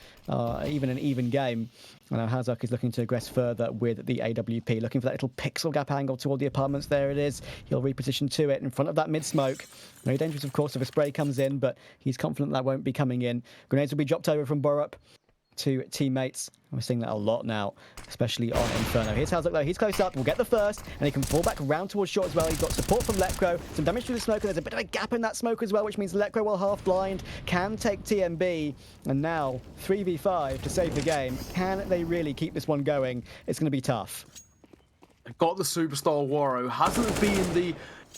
even an even game. And now Hazak is looking to aggress further with the AWP, looking for that little pixel gap angle toward the apartments. There it is. He'll reposition to it in front of that mid-smoke. Very dangerous, of course, if a spray comes in, but he's confident that won't be coming in. Grenades will be dropped over from Borup to teammates. We're seeing that a lot now, especially on Inferno. Here's Hazak, though. He's close up. We'll get the first, and he can fall back round towards short as well. He's got support from Lekro. Some damage through the smoke, and there's a bit of a gap in that smoke as well, which means Lekro, while half blind, can take TMB. And now 3v5 to save the game. Can they really keep this one going? It's going to be tough. Got the superstar Waro. Hasn't been the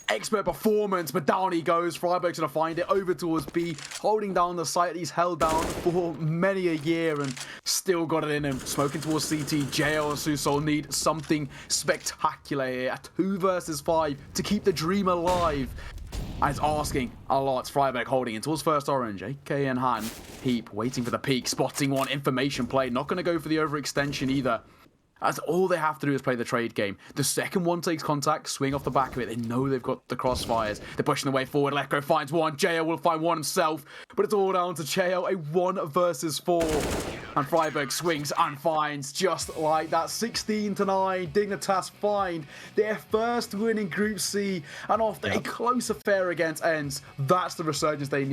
expert performance, but down he goes. Freiburg's going to find it over towards B, holding down the site he's held down for many a year and still got it in him. Smoking towards CT. JL and Susol need something spectacular here. A 2 versus 5 to keep the dream alive. And it's asking a lot. Freiburg holding it towards first orange. AK in hand. Heap waiting for the peak. Spotting one. Information play. Not going to go for the overextension either. That's all they have to do is play the trade game. The second one takes contact, swing off the back of it. They know they've got the crossfires. They're pushing the way forward. Lekro finds one. JL will find one himself. But it's all down to JL. A 1 versus 4. And Freiburg swings and finds just like that. 16-9. Dignitas find their first win in Group C. And after a close affair against ENCE, that's the resurgence they need.